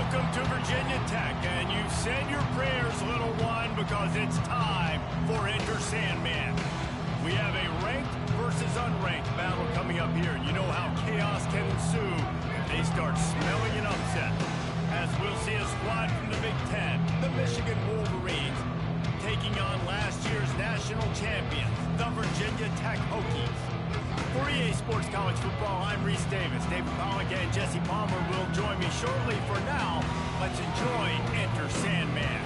Welcome to Virginia Tech, and you've said your prayers, little one, because it's time for Enter Sandman. We have a ranked versus unranked battle coming up here, and you know how chaos can ensue if they start smelling an upset. As we'll see a squad from the Big Ten, the Michigan Wolverines, taking on last year's national champions, the Virginia Tech Hokies. For EA Sports College Football, I'm Reese Davis. David Pollock and Jesse Palmer will join me shortly. For now, let's enjoy Enter Sandman.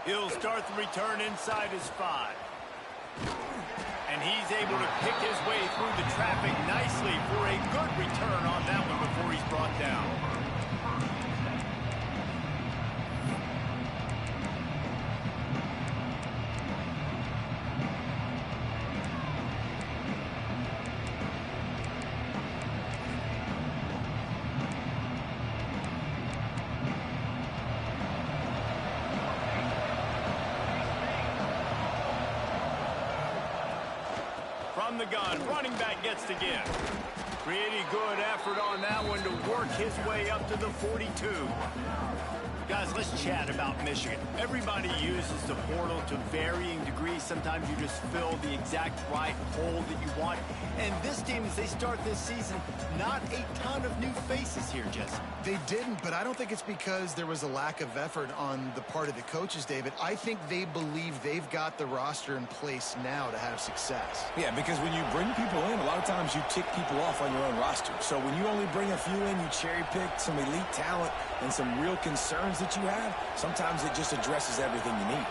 He'll start the return inside his 5. And he's able to pick his way through the traffic nicely for a good return on that one before he's brought down. From the gun, running back gets to give. Pretty good effort on that one to work his way up to the 42. Guys, let's chat about Michigan. Everybody uses the portal to varying degrees. Sometimes you just fill the exact right hole that you want. And this team, as they start this season, not a ton of new faces here, Jesse. They didn't, but I don't think it's because there was a lack of effort on the part of the coaches, David. I think they believe they've got the roster in place now to have success. Yeah, because when you bring people in, a lot of times you tick people off on your own roster. So when you only bring a few in, you cherry-pick some elite talent and some real concerns that you have, sometimes it just addresses everything you need.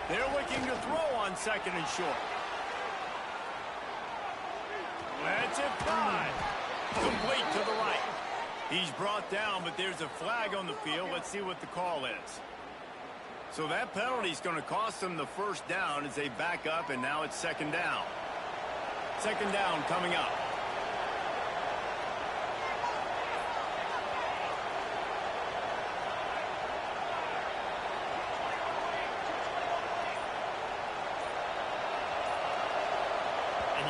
They're looking to throw on second and short. That's it, 5. Complete to the right. He's brought down, but there's a flag on the field. Let's see what the call is. So that penalty is going to cost them the first down as they back up, and now it's second down. Second down coming up.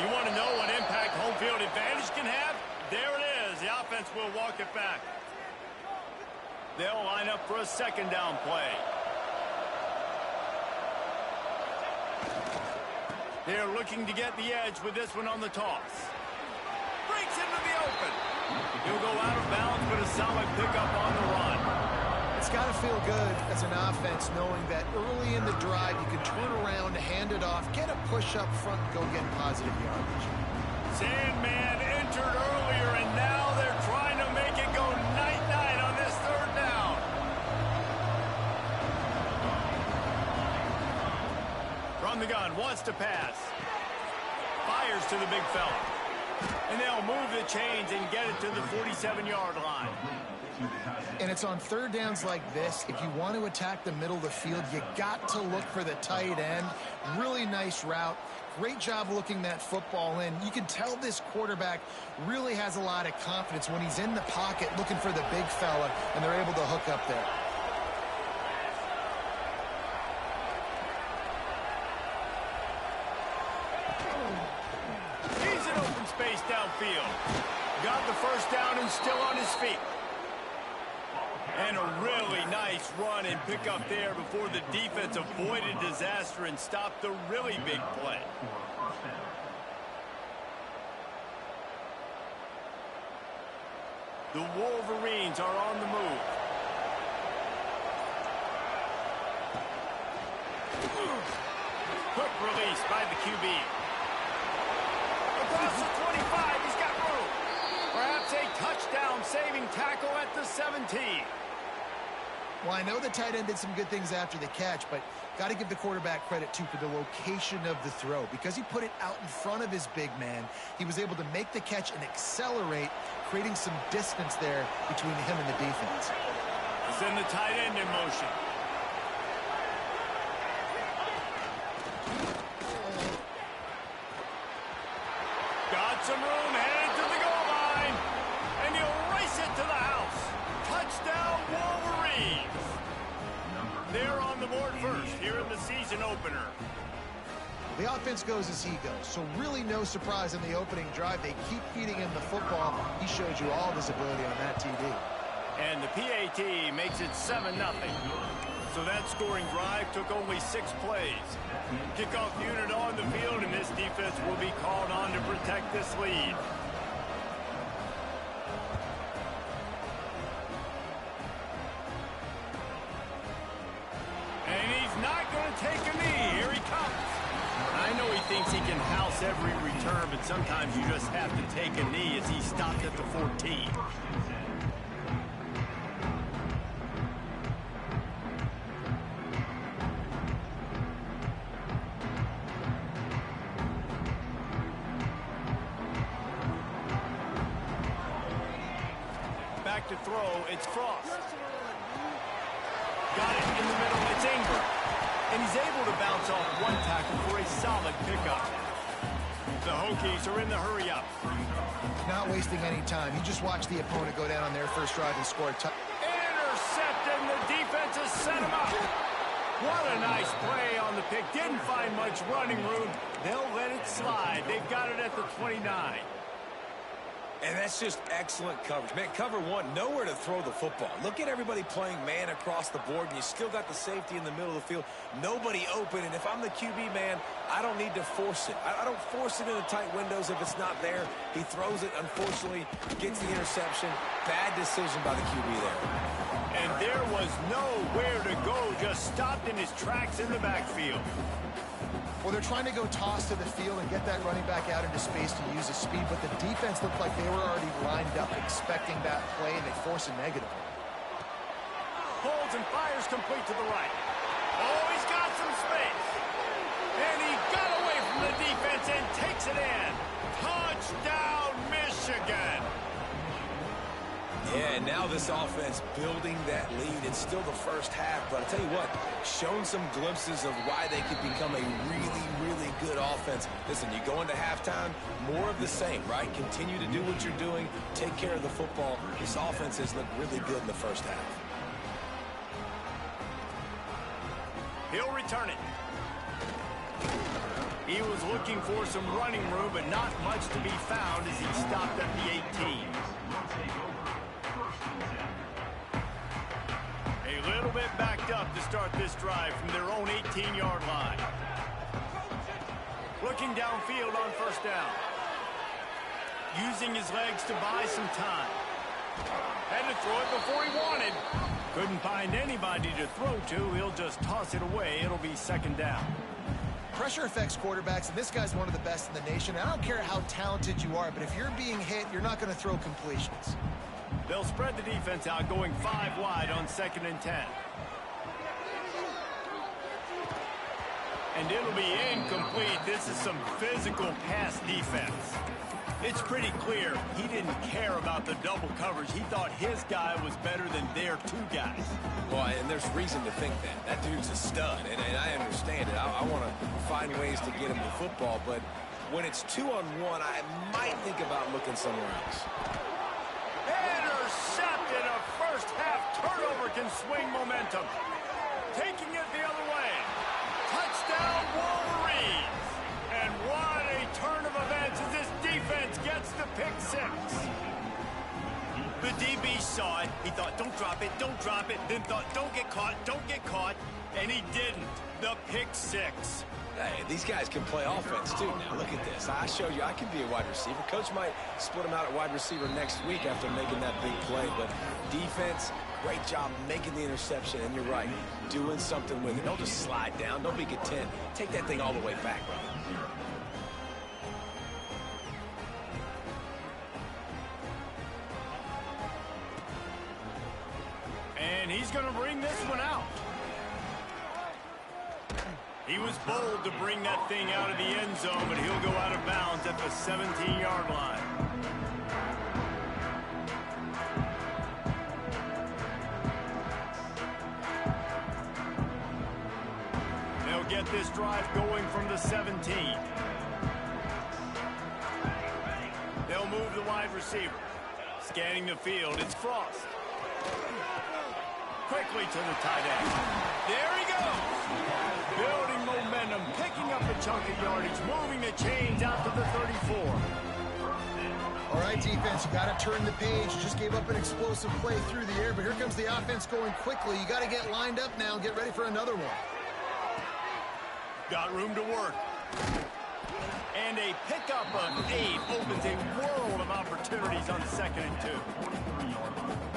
You want to know what impact home field advantage can have? There it is. The offense will walk it back. They'll line up for a second down play. They're looking to get the edge with this one on the toss. Breaks into the open. He'll go out of bounds, but a solid pickup on the run. It's got to feel good as an offense knowing that early in the drive you can turn around, hand it off, get a push up front, and go get positive yardage. Sandman entered earlier, and now they're trying to make it go night-night on this third down. From the gun, wants to pass. Fires to the big fella. And they'll move the chains and get it to the 47-yard line. And it's on third downs like this. If you want to attack the middle of the field, you got to look for the tight end. Really nice route. Great job looking that football in. You can tell this quarterback really has a lot of confidence when he's in the pocket looking for the big fella, and they're able to hook up there. He's in open space downfield. Got the first down and still on his feet. And a really nice run and pick up there before the defense avoided disaster and stopped the really big play. The Wolverines are on the move. Quick release by the QB. Across the 25, he's got room. Perhaps It's a touchdown-saving tackle at the 17. Well, I know the tight end did some good things after the catch, but got to give the quarterback credit, too, for the location of the throw. Because he put it out in front of his big man, he was able to make the catch and accelerate, creating some distance there between him and the defense. Send the tight end in motion. Got some room, headed to the goal line. And he'll race it to the house. Touchdown, Wolverines. They're on the board first here in the season opener. The offense goes as he goes, so really no surprise in the opening drive. They keep feeding him the football. He showed you all of his ability on that TD. And the PAT makes it 7-0. So that scoring drive took only 6 plays. Kickoff unit on the field, and this defense will be called on to protect this lead. And he's not going to take a knee. Here he comes. I know he thinks he can house every return, but sometimes you just have to take a knee as he stopped at the 14. Back to throw, it's Frost. Got it in the middle, it's Ingram. And he's able to bounce off one tackle for a solid pickup. The Hokies are in the hurry-up. Not wasting any time. You just watch the opponent go down on their first drive and score a touchdown. Intercepted, and the defense has set him up. What a nice play on the pick. Didn't find much running room. They'll let it slide. They've got it at the 29. And that's just excellent coverage. Man, cover one, nowhere to throw the football. Look at everybody playing man across the board, and you still got the safety in the middle of the field. Nobody open, and if I'm the QB, man, I don't need to force it. I don't force it into tight windows if it's not there. He throws it, unfortunately, gets the interception. Bad decision by the QB there. And there was nowhere to go, just stopped in his tracks in the backfield. Well, they're trying to go toss to the field and get that running back out into space to use his speed, but the defense looked like they were already lined up expecting that play, and they force a negative. Holds and fires complete to the right. Oh, he's got some space. And he got away from the defense and takes it in. Touchdown, Michigan. Yeah, and now this offense building that lead. It's still the first half, but I'll tell you what, shown some glimpses of why they could become a really, really good offense. Listen, you go into halftime, more of the same, right? Continue to do what you're doing, take care of the football. This offense has looked really good in the first half. He'll return it. He was looking for some running room, but not much to be found as he stopped at the 18. A little bit backed up to start this drive from their own 18-yard line. Looking downfield on first down. Using his legs to buy some time. Had to throw it before he wanted. Couldn't find anybody to throw to. He'll just toss it away. It'll be second down. Pressure affects quarterbacks, and this guy's one of the best in the nation. I don't care how talented you are, but if you're being hit, you're not going to throw completions. They'll spread the defense out, going 5 wide on 2nd and 10. And it'll be incomplete. This is some physical pass defense. It's pretty clear he didn't care about the double coverage. He thought his guy was better than their 2 guys. Well, and there's reason to think that. That dude's a stud, and I understand it. I want to find ways to get him the football, but when it's 2-on-1, I might think about looking somewhere else. Intercepted. A first-half turnover can swing momentum. Taking it the other way. Touchdown, Wolverines. And what a turn of events as this defense gets the pick 6. The DB saw it. He thought, don't drop it, don't drop it. Then thought, don't get caught. And he didn't. The pick 6. Hey, these guys can play offense, too. Now, look at this. I showed you I can be a wide receiver. Coach might split him out at wide receiver next week after making that big play. But defense, great job making the interception. And you're right, doing something with it. Don't just slide down. Don't be content. Take that thing all the way back, brother. And he's going to bring this one out. He was bold to bring that thing out of the end zone, but he'll go out of bounds at the 17-yard line. They'll get this drive going from the 17. They'll move the wide receiver. Scanning the field, it's Frost. Quickly to the tight end. There he goes. Building momentum, picking up a chunk of yardage, moving the chains out to the 34. All right, defense, you got to turn the page. You just gave up an explosive play through the air, but here comes the offense going quickly. You got to get lined up now and get ready for another one. Got room to work. And a pickup of 8 opens a world of opportunities on 2nd and 2.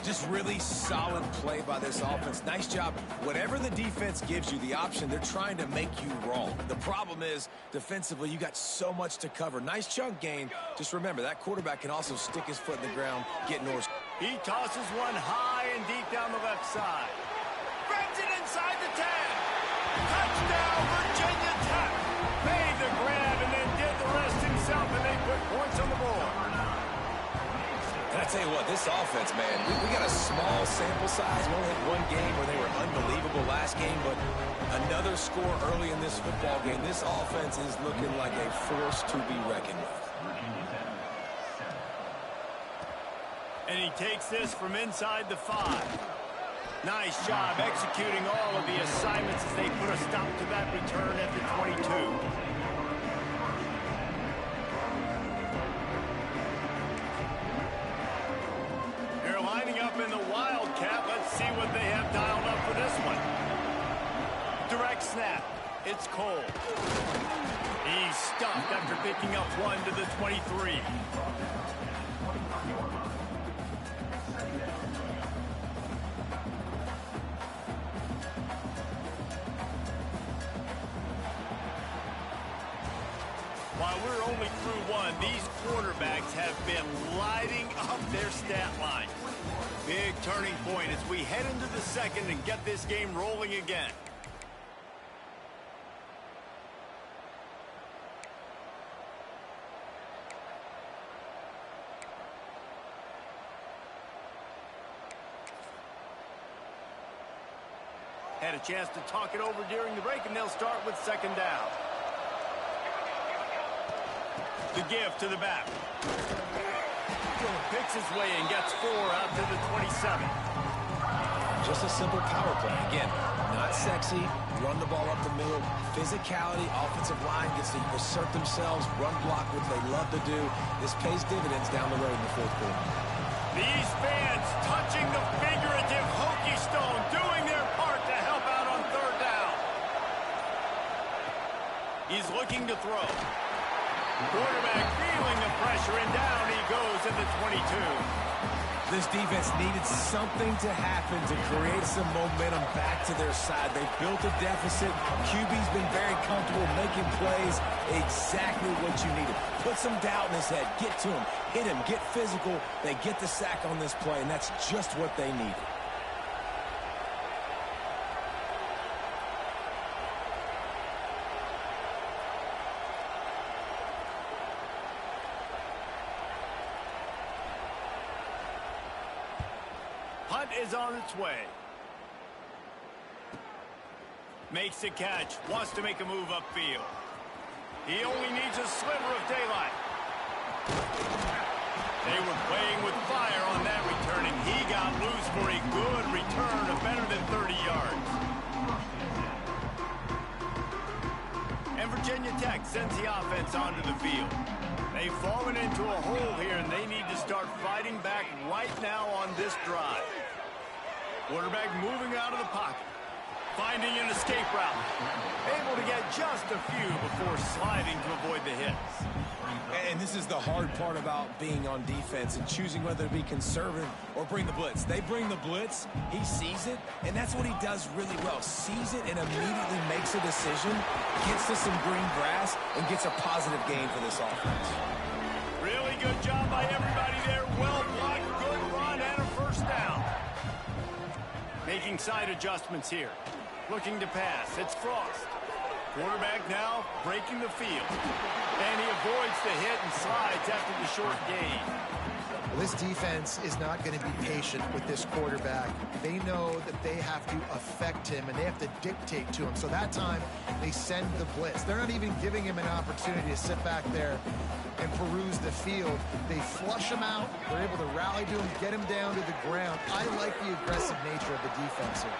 Just really solid play by this offense. Nice job. Whatever the defense gives you, the option, they're trying to make you wrong. The problem is, defensively, you got so much to cover. Nice chunk gain. Just remember, that quarterback can also stick his foot in the ground, get north. He tosses one high and deep down the left side. Grabs it inside the 10. Touchdown, Virginia Tech. Made the grab and then did the rest himself, and they put points on the board. And I tell you what, this offense, man, we got a small sample size. We only had one game where they were unbelievable last game, but another score early in this football game. This offense is looking like a force to be reckoned with. And he takes this from inside the 5. Nice job executing all of the assignments as they put a stop to that return at the 22. They're lining up in the Wildcat. Let's see what they have dialed up for this one. Direct snap. It's Cole. He's stuffed after picking up 1 to the 23. While we're only through 1, these quarterbacks have been lighting up their stat line. Big turning point as we head into the 2nd and get this game rolling again. Had a chance to talk it over during the break, and they'll start with 2nd down. The give to the back. Picks his way and gets 4 out to the 27. Just a simple power play. Again, not sexy, run the ball up the middle, physicality, offensive line gets to assert themselves, run block, which they love to do. This pays dividends down the road in the 4th quarter. These fans touching the figurative hokey stone, doing their part to help out on 3rd down. He's looking to throw. Quarterback feeling the pressure, and down he goes in the 22. This defense needed something to happen to create some momentum back to their side. They built a deficit. QB's been very comfortable making plays. Exactly what you needed. Put some doubt in his head. Get to him. Hit him. Get physical. They get the sack on this play, and that's just what they needed. Punt is on its way. Makes the catch. Wants to make a move upfield. He only needs a sliver of daylight. They were playing with fire on that return, and he got loose for a good return of better than 30 yards. And Virginia Tech sends the offense onto the field. They've fallen into a hole here, and they need to start fighting back right now on this drive. Quarterback moving out of the pocket. Finding an escape route. Able to get just a few before sliding to avoid the hits. And this is the hard part about being on defense and choosing whether to be conservative or bring the blitz. They bring the blitz, he sees it, and that's what he does really well. Sees it and immediately makes a decision, gets to some green grass, and gets a positive gain for this offense. Really good job by everybody there. Well blocked, good run, and a 1st down. Making side adjustments here. Looking to pass. It's Frost. Quarterback now breaking the field. And he avoids the hit and slides after the short gain. Well, this defense is not going to be patient with this quarterback. They know that they have to affect him, and they have to dictate to him. So that time, they send the blitz. They're not even giving him an opportunity to sit back there and peruse the field. They flush him out. They're able to rally to him, get him down to the ground. I like the aggressive nature of the defense here.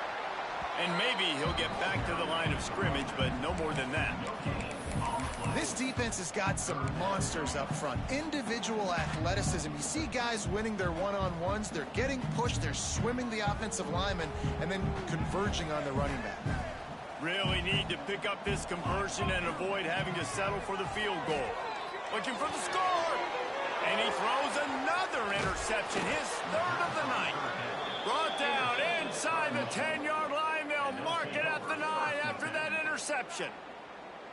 And maybe he'll get back to the line of scrimmage, but no more than that. This defense has got some monsters up front. Individual athleticism. You see guys winning their one-on-ones. They're getting pushed. They're swimming the offensive lineman and then converging on the running back. Really need to pick up this conversion and avoid having to settle for the field goal. Looking for the score. And he throws another interception, his third of the night. Brought down inside the 10-yard line. They'll mark it at the 9 after that interception.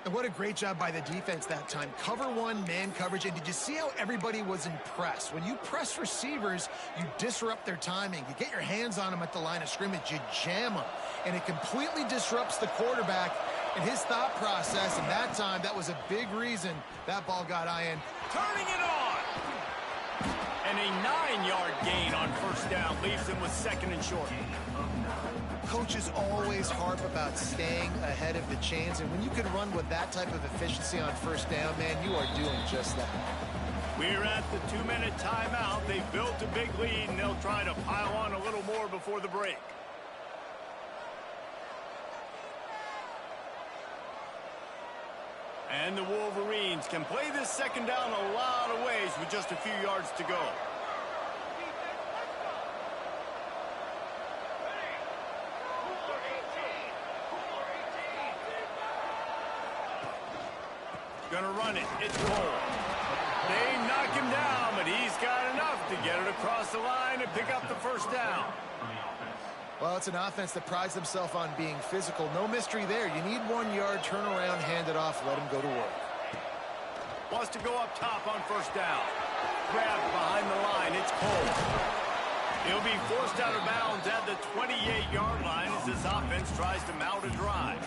And what a great job by the defense that time. Cover one, man coverage. And did you see how everybody was impressed? When you press receivers, you disrupt their timing. You get your hands on them at the line of scrimmage. You jam them. And it completely disrupts the quarterback and his thought process. And that time, that was a big reason that ball got in. Turning it on. And a 9-yard gain on first down leaves him with 2nd and short. Coaches always harp about staying ahead of the chains, and when you can run with that type of efficiency on first down, man, you are doing just that. We're at the 2-minute timeout. They built a big lead, and they'll try to pile on a little more before the break. And the Wolverines can play this 2nd down a lot of ways with just a few yards to go. Gonna run it. It's Cole. They knock him down, but he's got enough to get it across the line and pick up the first down. Well, it's an offense that prides themselves on being physical. No mystery there. You need 1 yard, turn around, hand it off, let him go to work. Wants to go up top on first down. Grabbed behind the line. It's Cole. He'll be forced out of bounds at the 28-yard line as this offense tries to mount a drive.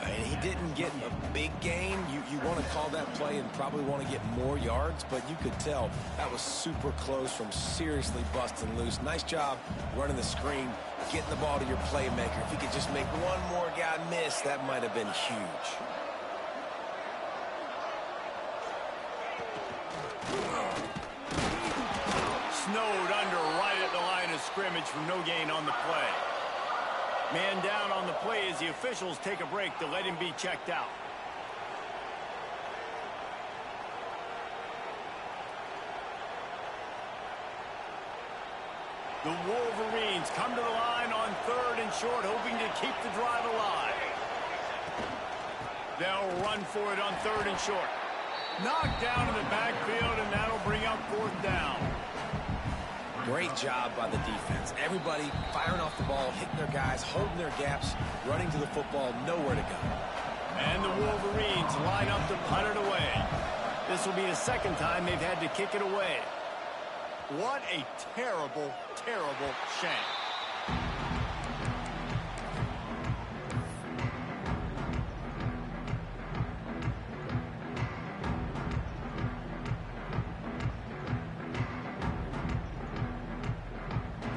And he didn't get a big gain. You want to call that play and probably want to get more yards, but you could tell that was super close from seriously busting loose. Nice job running the screen, getting the ball to your playmaker. If he could just make one more guy miss, that might have been huge. Snowed under right at the line of scrimmage from no gain on the play. Man down on the play as the officials take a break to let him be checked out. The Wolverines come to the line on 3rd and short, hoping to keep the drive alive. They'll run for it on 3rd and short. Knocked down in the backfield, and that'll bring up 4th down. Great job by the defense. Everybody firing off the ball, hitting their guys, holding their gaps, running to the football, nowhere to go. And the Wolverines line up to punt it away. This will be the 2nd time they've had to kick it away. What a terrible, terrible shame.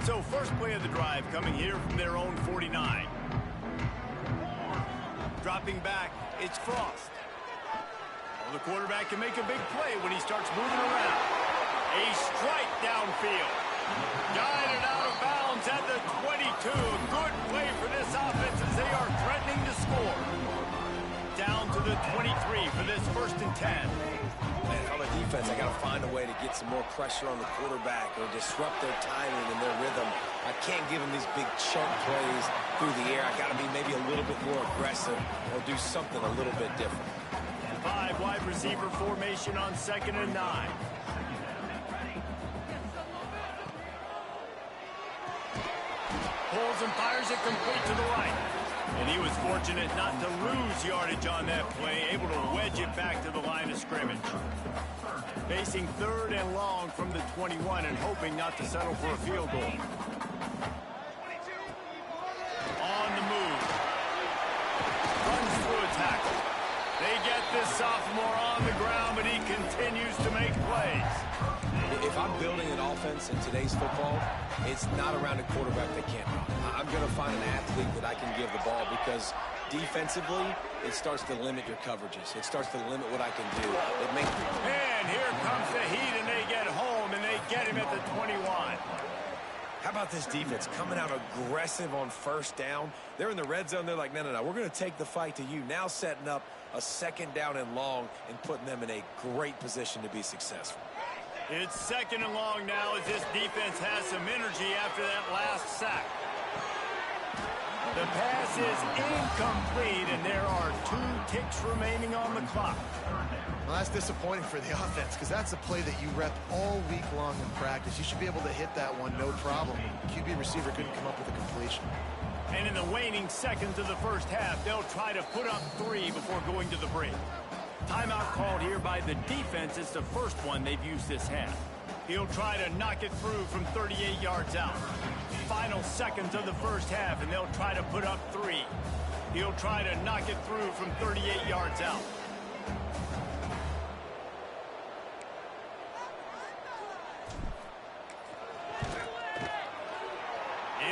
So first play of the drive coming here from their own 49. Dropping back, it's Frost. Well, the quarterback can make a big play when he starts moving around. A strike downfield. Guided out of bounds at the 22. Good play for this offense as they are threatening to score. Down to the 23 for this 1st and 10. And on the defense, I got to find a way to get some more pressure on the quarterback or disrupt their timing and their rhythm. I can't give them these big chunk plays through the air. I got to be maybe a little bit more aggressive or do something a little bit different. 5 wide receiver formation on 2nd and 9. Pulls and fires it complete to the right. And he was fortunate not to lose yardage on that play, able to wedge it back to the line of scrimmage. Facing 3rd and long from the 21 and hoping not to settle for a field goal. sophomore on the ground, but he continues to make plays. If I'm building an offense in today's football, it's not around a quarterback that can't run. I'm going to find an athlete that I can give the ball because defensively, it starts to limit your coverages. It starts to limit what I can do. And here comes the Heat, and they get home, and they get him at the 21. How about this defense coming out aggressive on first down? They're in the red zone. They're like, no, we're going to take the fight to you. Now setting up a second down and long and putting them in a great position to be successful. It's second and long now as this defense has some energy after that last sack. The pass is incomplete, and there are 2 ticks remaining on the clock. Well, that's disappointing for the offense because that's a play that you rep all week long in practice. You should be able to hit that one no problem. QB receiver couldn't come up with a completion. And in the waning seconds of the first half, they'll try to put up 3 before going to the break. Timeout called here by the defense. It's the first one they've used this half. He'll try to knock it through from 38 yards out. Final seconds of the first half, and they'll try to put up 3. He'll try to knock it through from 38 yards out.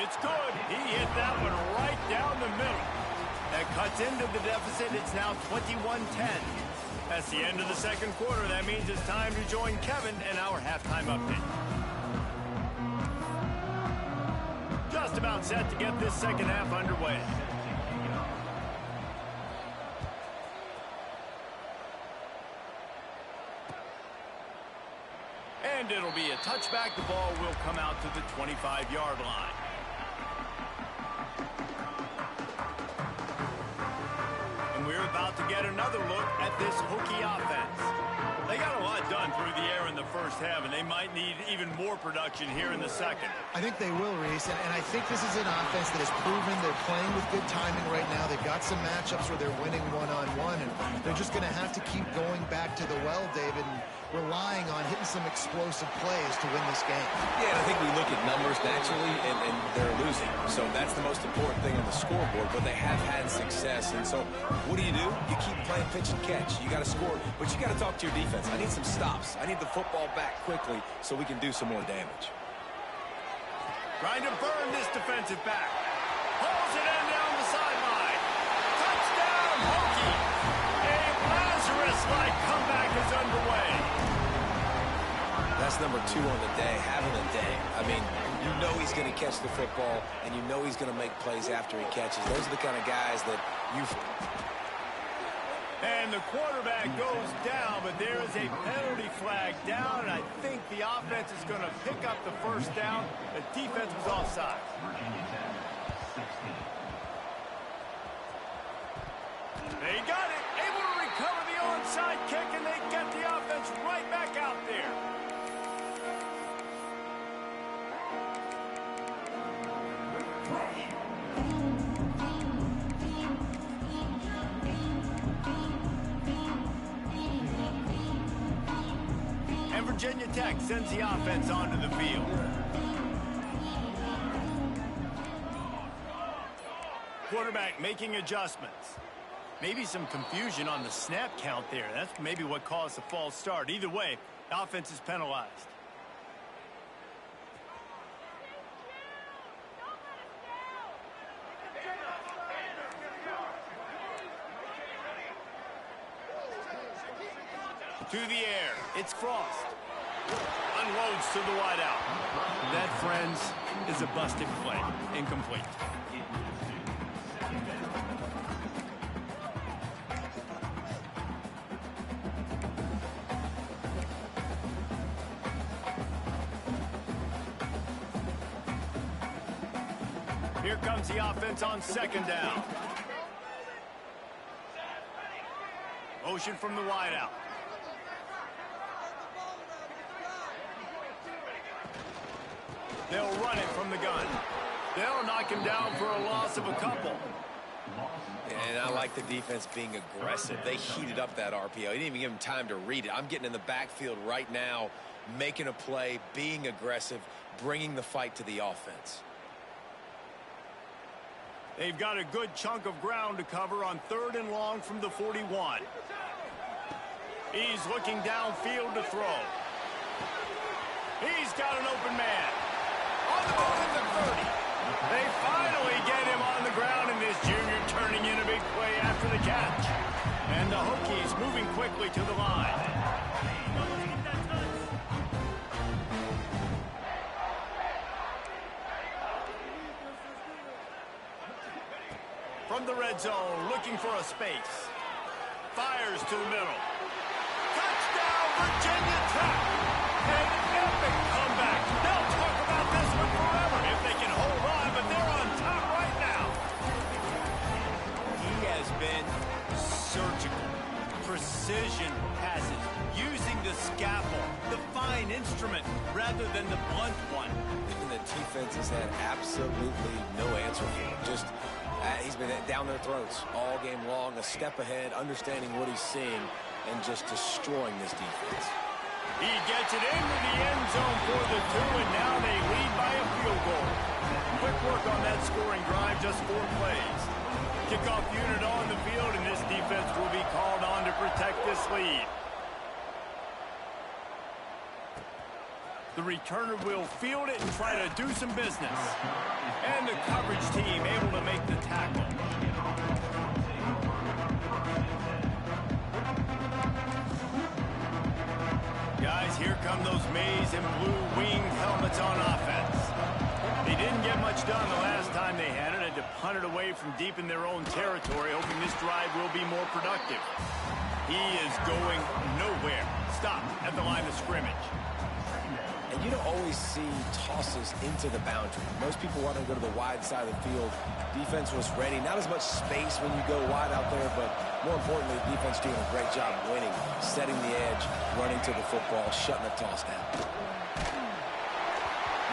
It's good. He hit that one right down the middle. That cuts into the deficit. It's now 21-10. That's the end of the second quarter. That means it's time to join Kevin and our halftime update. Just about set to get this second half underway. And it'll be a touchback. The ball will come out to the 25-yard line. And we're about to get another look at this Hokie offense. They got a lot done through the air in the first half, and they might need even more production here in the second. I think they will, Reese, and I think this is an offense that has proven they're playing with good timing right now. They've got some matchups where they're winning one-on-one, and they're just going to have to keep going back to the well, David, and relying on hitting some explosive plays to win this game. Yeah, and I think we look at numbers naturally, and they're losing. So that's the most important thing on the scoreboard, but they have had success. And so what do? You keep playing pitch and catch. You got to score, but you got to talk to your defense. I need some stops. I need the football back quickly so we can do some more damage. Trying to burn this defensive back. Pulls it in down the sideline. Touchdown, Hokie. A Lazarus-like comeback is underway. That's number 2 on the day, having a day. I mean, you know he's going to catch the football, and you know he's going to make plays after he catches. Those are the kind of guys that you... And the quarterback goes down, but there is a penalty flag down, and I think the offense is going to pick up the first down. The defense was offside. They got it, able to recover the onside kick, and they get the offense right back out there. And Virginia Tech sends the offense onto the field. Quarterback making adjustments. Maybe some confusion on the snap count there. That's maybe what caused the false start. Either way, the offense is penalized. To the air, it's Frost. Unloads to the wideout. That, friends, is a busted play. Incomplete. Here comes the offense on second down. Motion from the wideout. They'll run it from the gun. They'll knock him down for a loss of a couple. And I like the defense being aggressive. They heated up that RPO. He didn't even give him time to read it. I'm getting in the backfield right now, making a play, being aggressive, bringing the fight to the offense. They've got a good chunk of ground to cover on 3rd and long from the 41. He's looking downfield to throw. He's got an open man. On the move at the 30. They finally get him on the ground, and this junior turning in a big play after the catch. And the Hokies moving quickly to the line. From the red zone, looking for a space. Fires to the middle. Touchdown, Virginia Tech! An epic comeback. They'll talk about this one forever if they can hold on, but they're on top right now. He has been surgical. Precision passes, using the scalpel, the fine instrument, rather than the blunt one. And the defense has had absolutely no answer for him. Just, he's been down their throats all game long, a step ahead, understanding what he's seeing, and just destroying this defense. He gets it into the end zone for the 2, and now they lead by a field goal. Quick work on that scoring drive, just 4 plays. Kickoff unit on the field, and this defense will be called on to protect this lead. The returner will field it and try to do some business. And the coverage team able to make the tackle. Guys, here come those maize and blue winged helmets on offense. They didn't get much done the last time they had it, and to punt it away from deep in their own territory, hoping this drive will be more productive. He is going nowhere. Stop at the line of scrimmage. And you don't always see tosses into the boundary. Most people want to go to the wide side of the field. Defense was ready. Not as much space when you go wide out there, but more importantly, defense doing a great job winning, setting the edge, running to the football, shutting the toss down.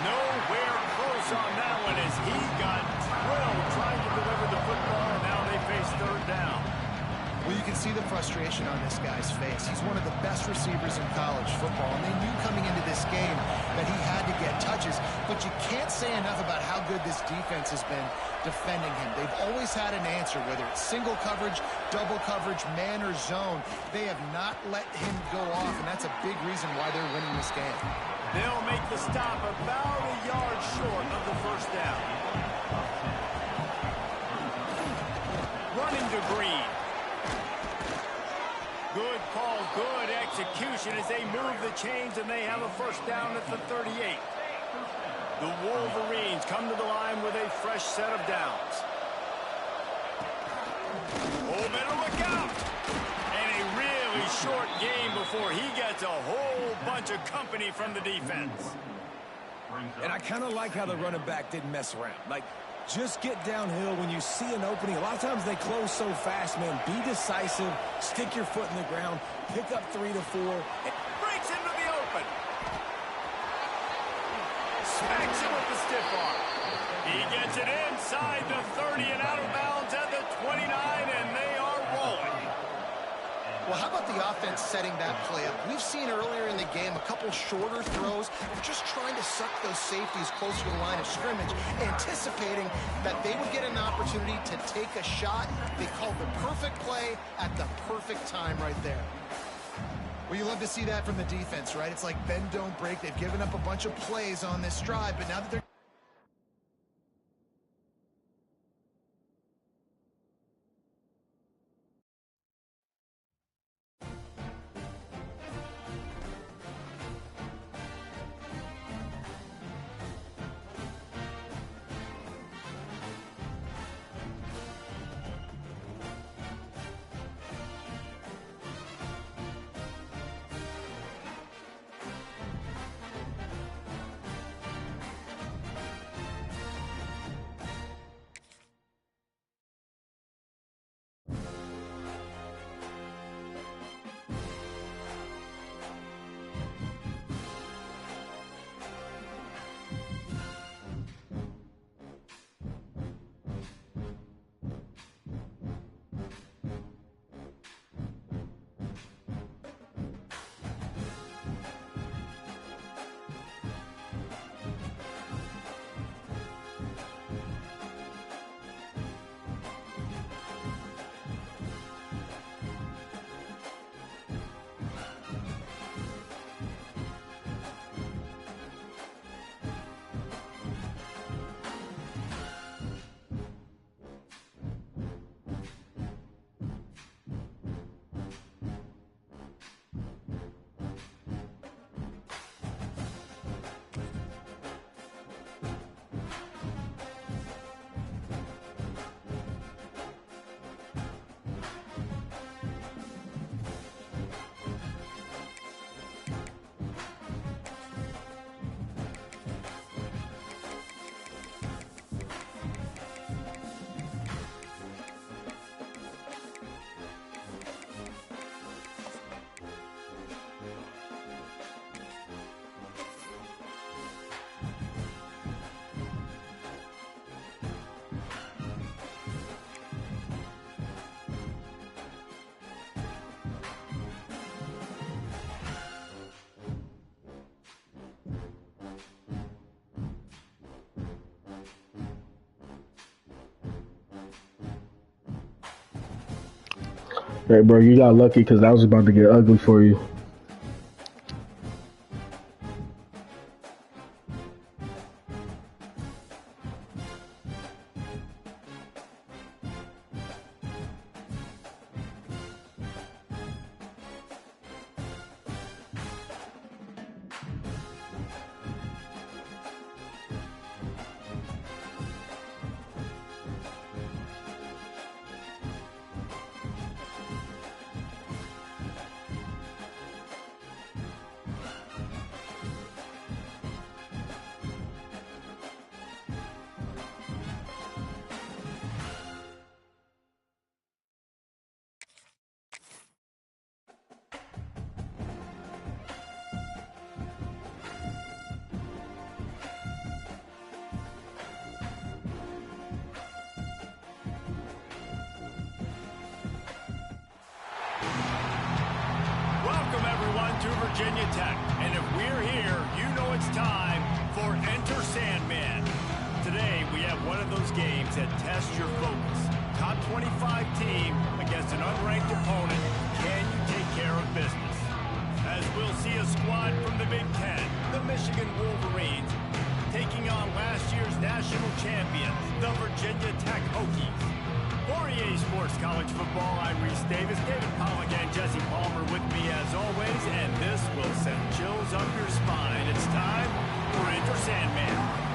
Nowhere close on that one as he got drilled trying to deliver the football, and now they face 3rd down. Well, you can see the frustration on this guy's face. He's one of the best receivers in college football, and they knew coming into this game that he had to get touches, but you can't say enough about how good this defense has been defending him. They've always had an answer, whether it's single coverage, double coverage, man or zone. They have not let him go off, and that's a big reason why they're winning this game. They'll make the stop about a yard short of the 1st down. Running to Green. Good call, good execution as they move the chains, and they have a 1st down at the 38. The Wolverines come to the line with a fresh set of downs. Oh, better look out! And a really short game before he gets a whole bunch of company from the defense. And I kind of like how the running back didn't mess around. Like, just get downhill when you see an opening. A lot of times they close so fast, man. Be decisive, stick your foot in the ground, pick up 3 to 4. Breaks into the open. Smacks him with the stiff arm. He gets it inside the 30 and out of bounds at the 29, and they are rolling. Well, how about the offense setting that play up? We've seen earlier in the game a couple shorter throws. They're just trying to suck those safeties closer to the line of scrimmage, anticipating that they would get an opportunity to take a shot. They called the perfect play at the perfect time right there. Well, you love to see that from the defense, right? It's like bend, don't break. They've given up a bunch of plays on this drive, but now that they're Hey, bro, you got lucky because that was about to get ugly for you. Welcome, everyone, to Virginia Tech. And if we're here, you know it's time for Enter Sandman. Today, we have one of those games that tests your focus. Top 25 team against an unranked opponent. Can you take care of business? As we'll see a squad from the Big Ten, the Michigan Wolverines, taking on last year's national champions, the Virginia Tech Hokies. For EA Sports College Football, I'm Reese Davis, David Pollack, and Jesse Palmer with me as always, and this will send chills up your spine. It's time for Enter Sandman.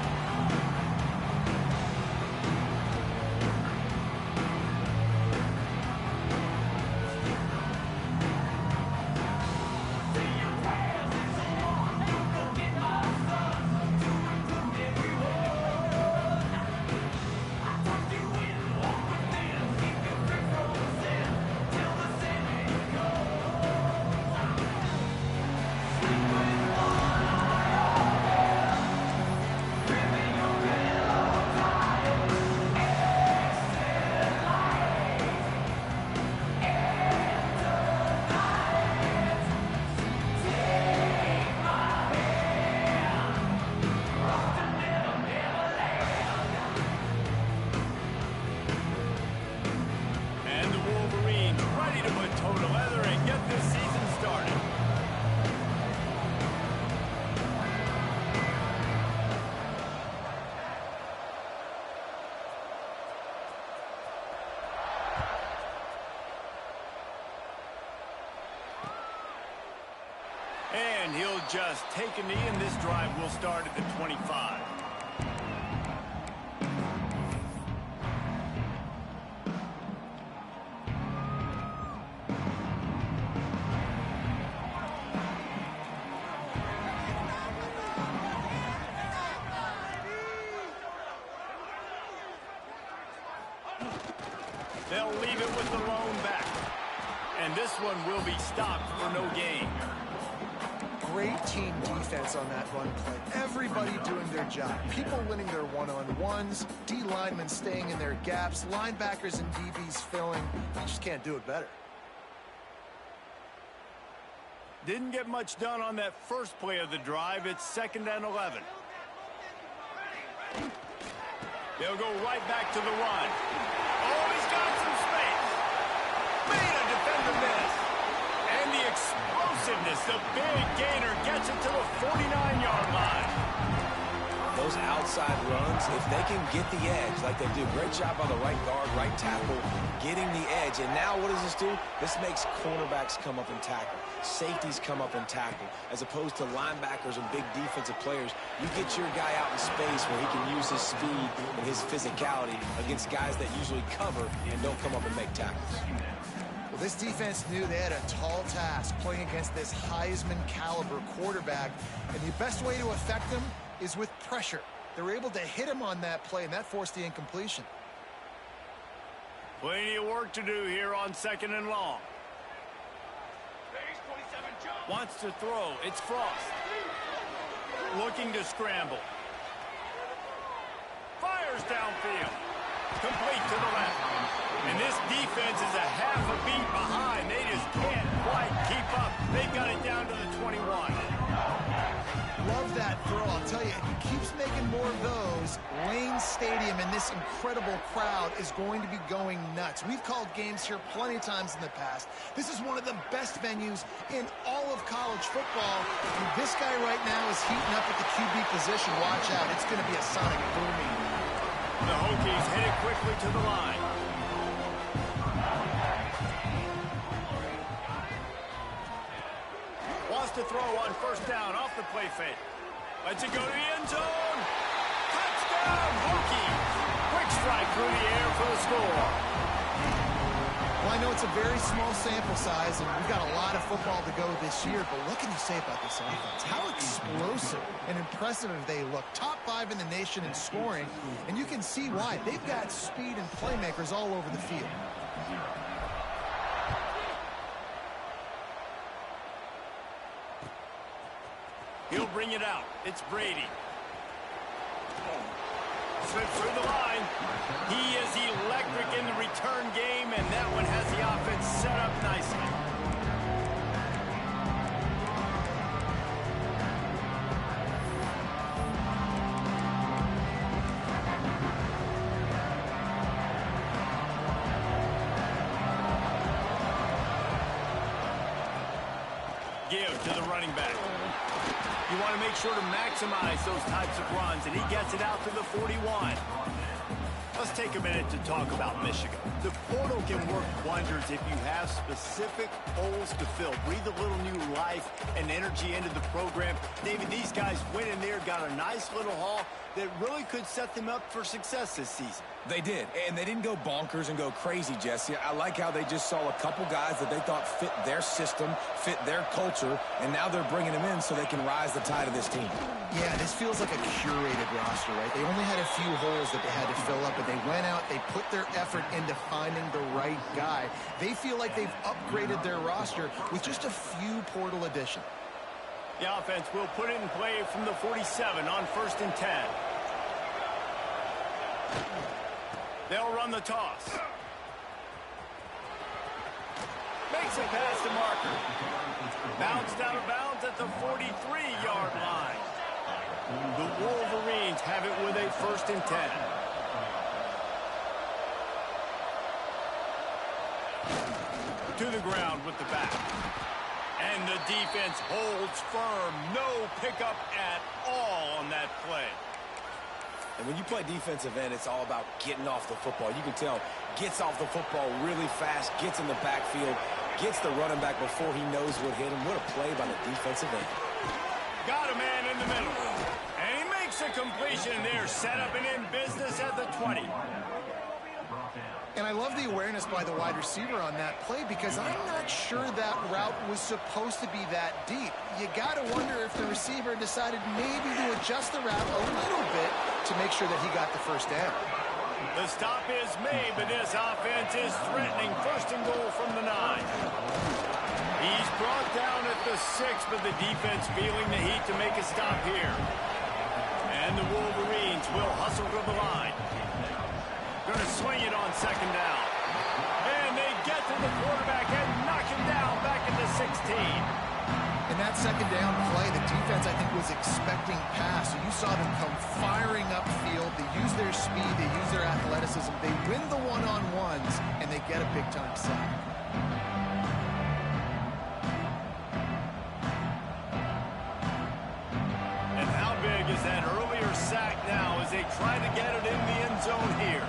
And he'll just take a knee, and this drive will start at the 25. They'll leave it with the lone back. And this one will be stopped for no gain. Great team defense on that run play. Everybody doing their job. People winning their one-on-ones, D linemen staying in their gaps, linebackers and DBs filling. You just can't do it better. Didn't get much done on that first play of the drive. It's 2nd and 11. They'll go right back to the run. Oh, he's got some space. Made a defender miss. And the explosiveness, the big gainer gets it to the 49-yard line. Those outside runs, if they can get the edge like they do, great job by the right guard, right tackle, getting the edge. And now what does this do? This makes cornerbacks come up and tackle. Safeties come up and tackle. As opposed to linebackers and big defensive players, you get your guy out in space where he can use his speed and his physicality against guys that usually cover and don't come up and make tackles. Well, this defense knew they had a tall task playing against this Heisman caliber quarterback, and the best way to affect him is with pressure. They were able to hit him on that play, and that forced the incompletion. Plenty of work to do here on 2nd and long. Wants to throw. It's Frost. Looking to scramble. Fires downfield. Complete to the left. And this defense is a half a beat behind. They just can't quite keep up. They've got it down to the 21. Love that throw. I'll tell you, he keeps making more of those. Lane Stadium and this incredible crowd is going to be going nuts. We've called games here plenty of times in the past. This is one of the best venues in all of college football. And this guy right now is heating up at the QB position. Watch out. It's going to be a sonic booming. The Hokies headed quickly to the line. Wants to throw on first down off the play fake. Lets it go to the end zone. Touchdown, Hokies. Quick strike through the air for the score. Well, I know it's a very small sample size, and we've got a lot of football to go this year, but what can you say about this offense? How explosive and impressive they look. Top 5 in the nation in scoring, and you can see why. They've got speed and playmakers all over the field. He'll bring it out. It's Brady. Slips through the line. He is electric in the return game, and that one has the offense set up nicely. Give to the running back. You want to make sure to maximize those types of runs, and he gets it out to the 41. Let's take a minute to talk about Michigan. The portal can work wonders if you have specific holes to fill. Breathe a little new life and energy into the program. David, these guys went in there, got a nice little haul that really could set them up for success this season. They did, and they didn't go bonkers and go crazy, Jesse. I like how they just saw a couple guys that they thought fit their system, fit their culture, and now they're bringing them in so they can rise the tide of this team. Yeah, this feels like a curated roster, right? They only had a few holes that they had to fill up, but they went out, they put their effort into finding the right guy. They feel like they've upgraded their roster with just a few portal additions. The offense will put it in play from the 47 on 1st and 10. They'll run the toss. Makes it past the marker. Bounced out of bounds at the 43-yard line. The Wolverines have it with a 1st and 10. To the ground with the back. And the defense holds firm. No pickup at all on that play. And when you play defensive end, it's all about getting off the football. You can tell, gets off the football really fast, gets in the backfield, gets the running back before he knows what hit him. What a play by the defensive end. Got a man in the middle. And he makes a completion there. Set up and in business at the 20. And I love the awareness by the wide receiver on that play because I'm not sure that route was supposed to be that deep. You got to wonder if the receiver decided maybe to adjust the route a little bit to make sure that he got the first down. The stop is made, but this offense is threatening. 1st and goal from the 9. He's brought down at the 6, but the defense feeling the heat to make a stop here. And the Wolverines will hustle to the line. Going to swing it on 2nd down. And they get to the quarterback and knock him down back at the 16. In that 2nd down play, the defense, I think, was expecting pass. So you saw them come firing upfield. They use their speed. They use their athleticism. They win the one-on-ones, and they get a big-time sack. And how big is that earlier sack now as they try to get it in the end zone here?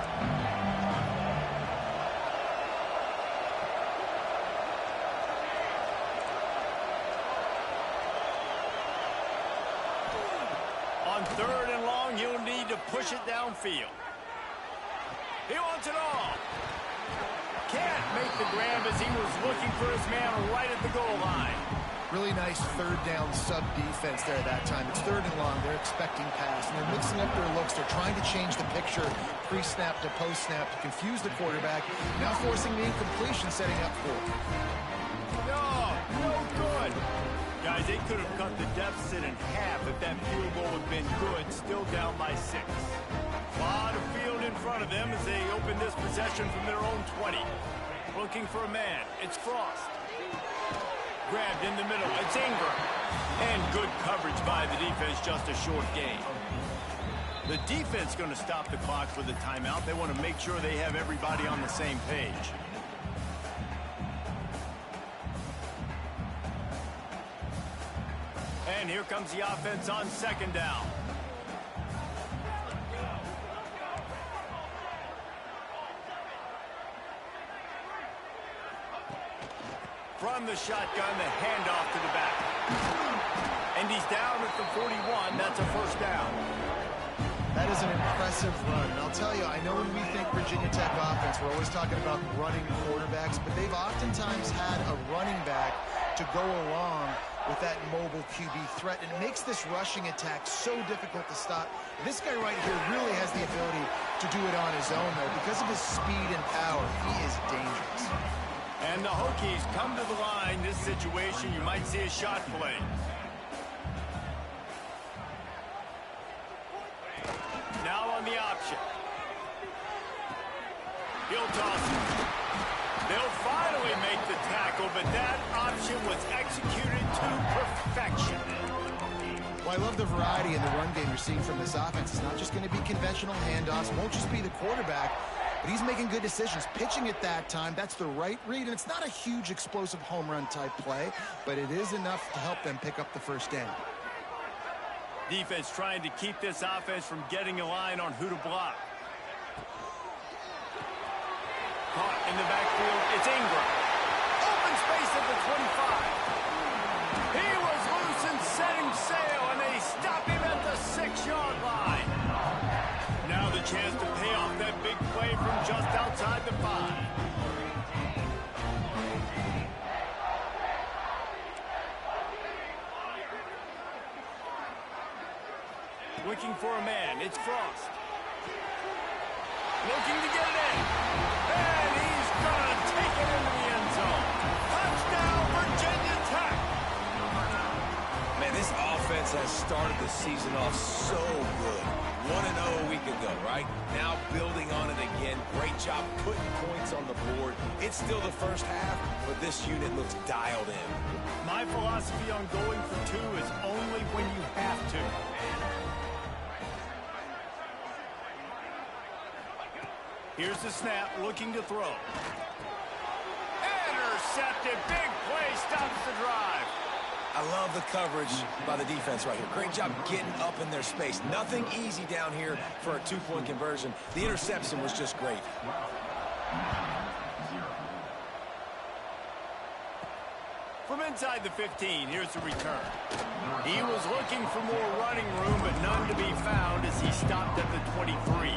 On 3rd and long, he'll need to push it downfield. He wants it all. Can't make the grab as he was looking for his man right at the goal line. Really nice 3rd down sub defense there that time. It's 3rd and long. They're expecting pass, and they're mixing up their looks. They're trying to change the picture pre-snap to post-snap to confuse the quarterback. Now forcing the incompletion, setting up 4. No good. Guys, they could have cut the deficit in half if that field goal had been good. Still down by 6. A lot of field in front of them as they open this possession from their own 20. Looking for a man. It's Frost. Grabbed in the middle. It's Ingram. And good coverage by the defense. Just a short gain. The defense going to stop the clock with a timeout. They want to make sure they have everybody on the same page. And here comes the offense on second down. From the shotgun, the handoff to the back. And he's down at the 41. That's a first down. That is an impressive run. And I'll tell you, I know when we think Virginia Tech offense, we're always talking about running quarterbacks, but they've oftentimes had a running back to go along with that mobile QB threat. And it makes this rushing attack so difficult to stop. This guy right here really has the ability to do it on his own, though. Because of his speed and power, he is dangerous. And the Hokies come to the line. This situation, you might see a shot play. Now on the option. He'll toss it. They'll finally make the tackle, but that option was executed to perfection. Well, I love the variety in the run game you're seeing from this offense. It's not just going to be conventional handoffs. It won't just be the quarterback. But he's making good decisions. Pitching at that time, that's the right read. And it's not a huge explosive home run type play, but it is enough to help them pick up the first down. Defense trying to keep this offense from getting a line on who to block. Caught in the backfield, it's Ingram. Open space at the 25. He was loose and setting sail, and they stop him at the 6-yard line. Now the chance to pay off that big play from just outside the 5. Looking for a man, it's Frost. Looking to get it in. And he's gonna take it into the end zone. Touchdown, Virginia Tech. Man, this offense has started the season off so good. 1-0 a week ago, right? Now building on it again. Great job putting points on the board. It's still the first half, but this unit looks dialed in. My philosophy on going for 2 is only when you have to. Here's the snap, looking to throw. Intercepted, big play, stops the drive. I love the coverage by the defense right here. Great job getting up in their space. Nothing easy down here for a 2-point conversion. The interception was just great. From inside the 15, here's the return. He was looking for more running room, but none to be found as he stopped at the 23.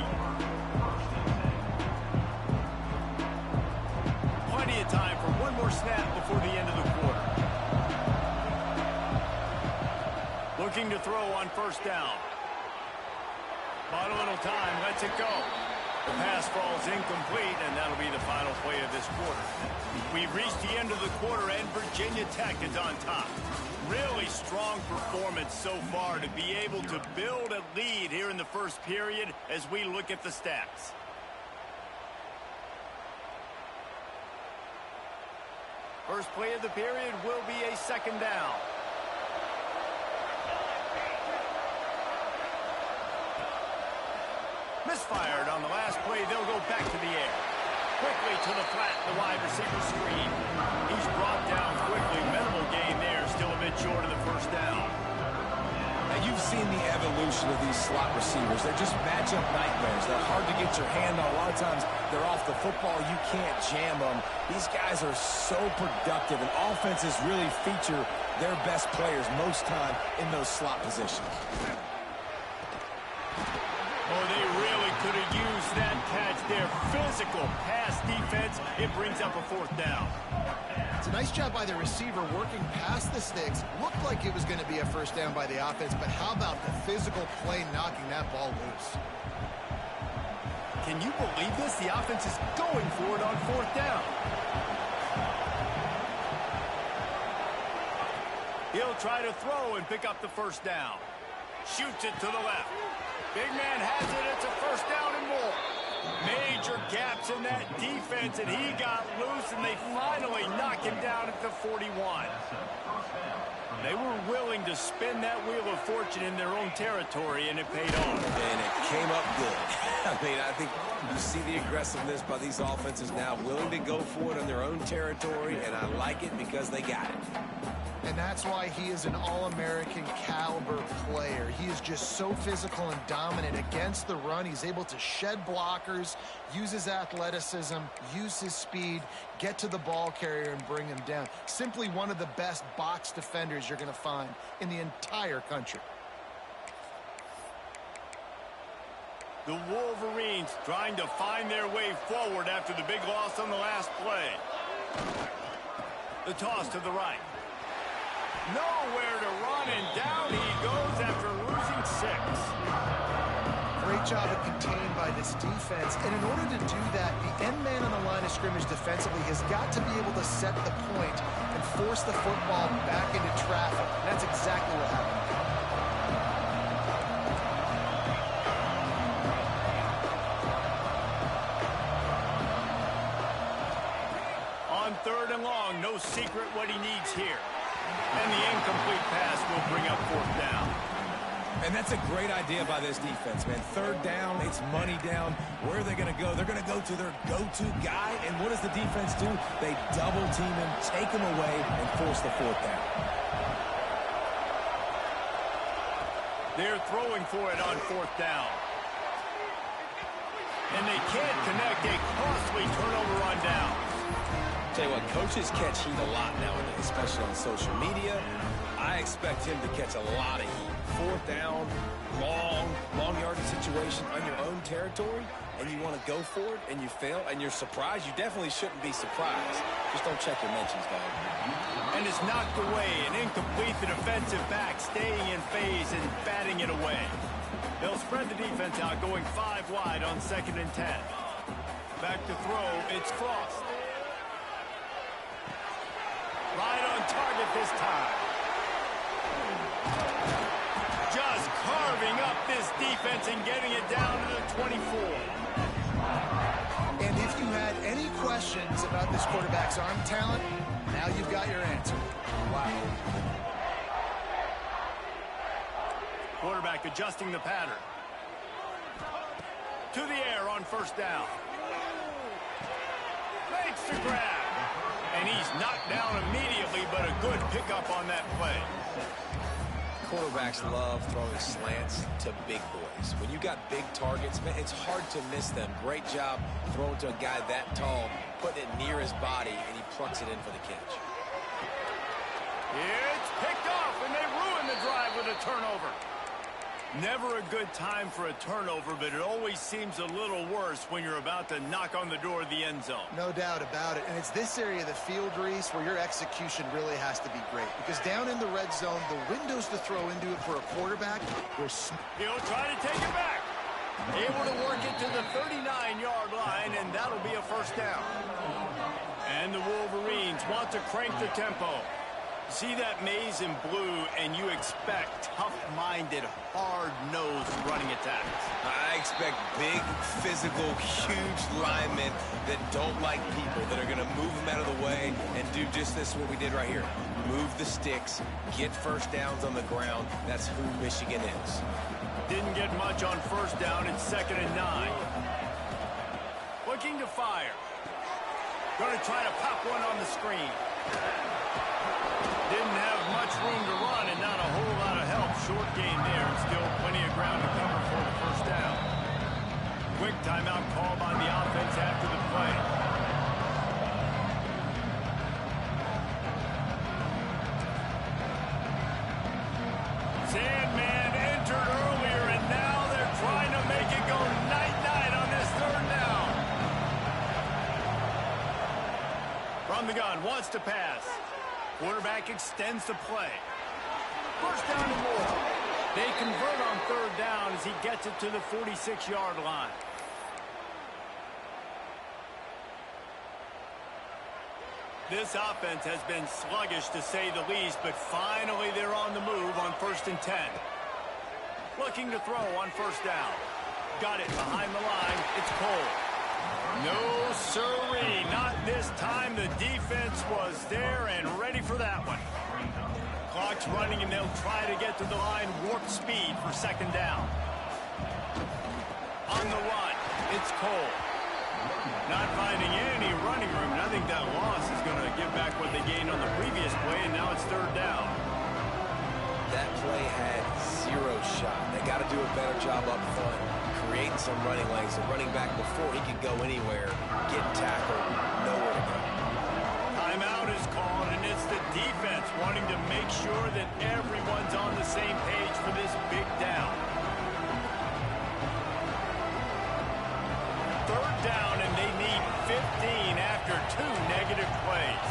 Plenty of time for one more snap before the end of the quarter. Looking to throw on first down. Bought a little time, lets it go. The pass falls incomplete, and that'll be the final play of this quarter. We've reached the end of the quarter, and Virginia Tech is on top. Really strong performance so far to be able to build a lead here in the first period as we look at the stats. First play of the period will be a second down. Misfired on the last play. They'll go back to the air. Quickly to the flat, the wide receiver screen. He's brought down quickly. Minimal gain there. Still a bit short of the first down. Now, you've seen the evolution of these slot receivers. They're just matchup nightmares. They're hard to get your hand on. A lot of times, they're off the football. You can't jam them. These guys are so productive, and offenses really feature their best players most time in those slot positions. Oh, they really could have used that catch there. Physical pass defense. It brings up a fourth down. It's a nice job by the receiver working past the sticks. Looked like it was going to be a first down by the offense, but how about the physical play knocking that ball loose? Can you believe this? The offense is going for it on fourth down. He'll try to throw and pick up the first down. Shoots it to the left. Big man has it. It's a first down and more. Major gaps in that defense, and he got loose, and they finally knock him down at the 41. They were willing to spin that wheel of fortune in their own territory, and it paid off. And it came up good. I mean, I think you see the aggressiveness by these offenses now, willing to go for it on their own territory, and I like it because they got it. And that's why he is an All-American caliber player. He is just so physical and dominant against the run. He's able to shed blockers, use his athleticism, use his speed, get to the ball carrier and bring him down. Simply one of the best box defenders you're going to find in the entire country. The Wolverines trying to find their way forward after the big loss on the last play. The toss to the right. Nowhere to run, and down he goes after losing 6. Great job of contained by this defense. And in order to do that, the end man on the line of scrimmage defensively has got to be able to set the point and force the football back into traffic. And that's exactly what happened. On 3rd and long, no secret what he needs here. And the incomplete pass will bring up 4th down. And that's a great idea by this defense, man. 3rd down, it's money down. Where are they going to go? They're going to go to their go-to guy. And what does the defense do? They double team him, take him away, and force the 4th down. They're throwing for it on 4th down. And they can't connect a costly turnover on down. Tell you what, coaches catch heat a lot nowadays, especially on social media. I expect him to catch a lot of heat. 4th down, long yardage situation on your own territory, and you want to go for it, and you fail, and you're surprised. You definitely shouldn't be surprised. Just don't check your mentions, dog. And it's knocked away and incomplete. The defensive back staying in phase and batting it away. They'll spread the defense out, going 5 wide on 2nd and 10. Back to throw, it's Frost. Right on target this time. Just carving up this defense and getting it down to the 24. And if you had any questions about this quarterback's arm talent, now you've got your answer. Wow. Quarterback adjusting the pattern. To the air on 1st down. Makes the grab. And he's knocked down immediately, but a good pickup on that play. Quarterbacks love throwing slants to big boys. When you got big targets, man, it's hard to miss them. Great job throwing to a guy that tall, putting it near his body, and he plucks it in for the catch. It's picked off, and they ruin the drive with a turnover. Never a good time for a turnover, but it always seems a little worse when you're about to knock on the door of the end zone. No doubt about it. And it's this area of the field, Reese, where your execution really has to be great. Because down in the red zone, the windows to throw into it for a quarterback were... He'll try to take it back. Able to work it to the 39-yard line, and that'll be a 1st down. And the Wolverines want to crank the tempo. See that maze in blue, and you expect tough-minded, hard-nosed running attacks. I expect big, physical, huge linemen that don't like people, that are going to move them out of the way and do just this, what we did right here. Move the sticks, get 1st downs on the ground. That's who Michigan is. Didn't get much on 1st down. It's 2nd and 9. Looking to fire. Going to try to pop one on the screen. Didn't have much room to run and not a whole lot of help. Short gain there and still plenty of ground to cover for the 1st down. Quick timeout call by the offense after the play. Sandman entered earlier, and now they're trying to make it go night-night on this 3rd down. From the gun, wants to pass. Quarterback extends the play. 1st down and more. They convert on 3rd down as he gets it to the 46-yard line. This offense has been sluggish to say the least, but finally they're on the move on 1st and 10. Looking to throw on 1st down. Got it behind the line. It's Cole. No, sirree, not this time. The defense was there and ready for that one. Clock quarterback's running, and they'll try to get to the line warp speed for second down. On the run, it's Cole. Not finding any running room, and I think that loss is going to give back what they gained on the previous play, and now it's third down. That play had zero shot. They got to do a better job up front, creating some running lanes. The running back before he could go anywhere, get tackled, nowhere to go. Timeout is called, and it's the defense wanting to make sure that everyone's on the same page for this big down. Third down, and they need 15 after 2 negative plays.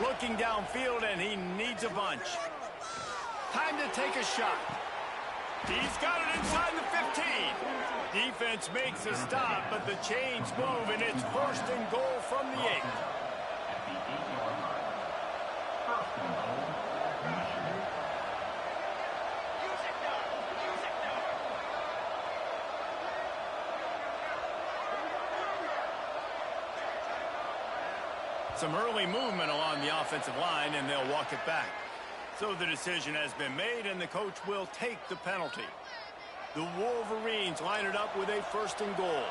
Looking downfield, and he needs a bunch. Time to take a shot. He's got it inside the 15. Defense makes a stop, but the chains move, and it's first and goal from the 8. Some early movement along the offensive line, and they'll walk it back. So the decision has been made, and the coach will take the penalty. The Wolverines line it up with a first and goal.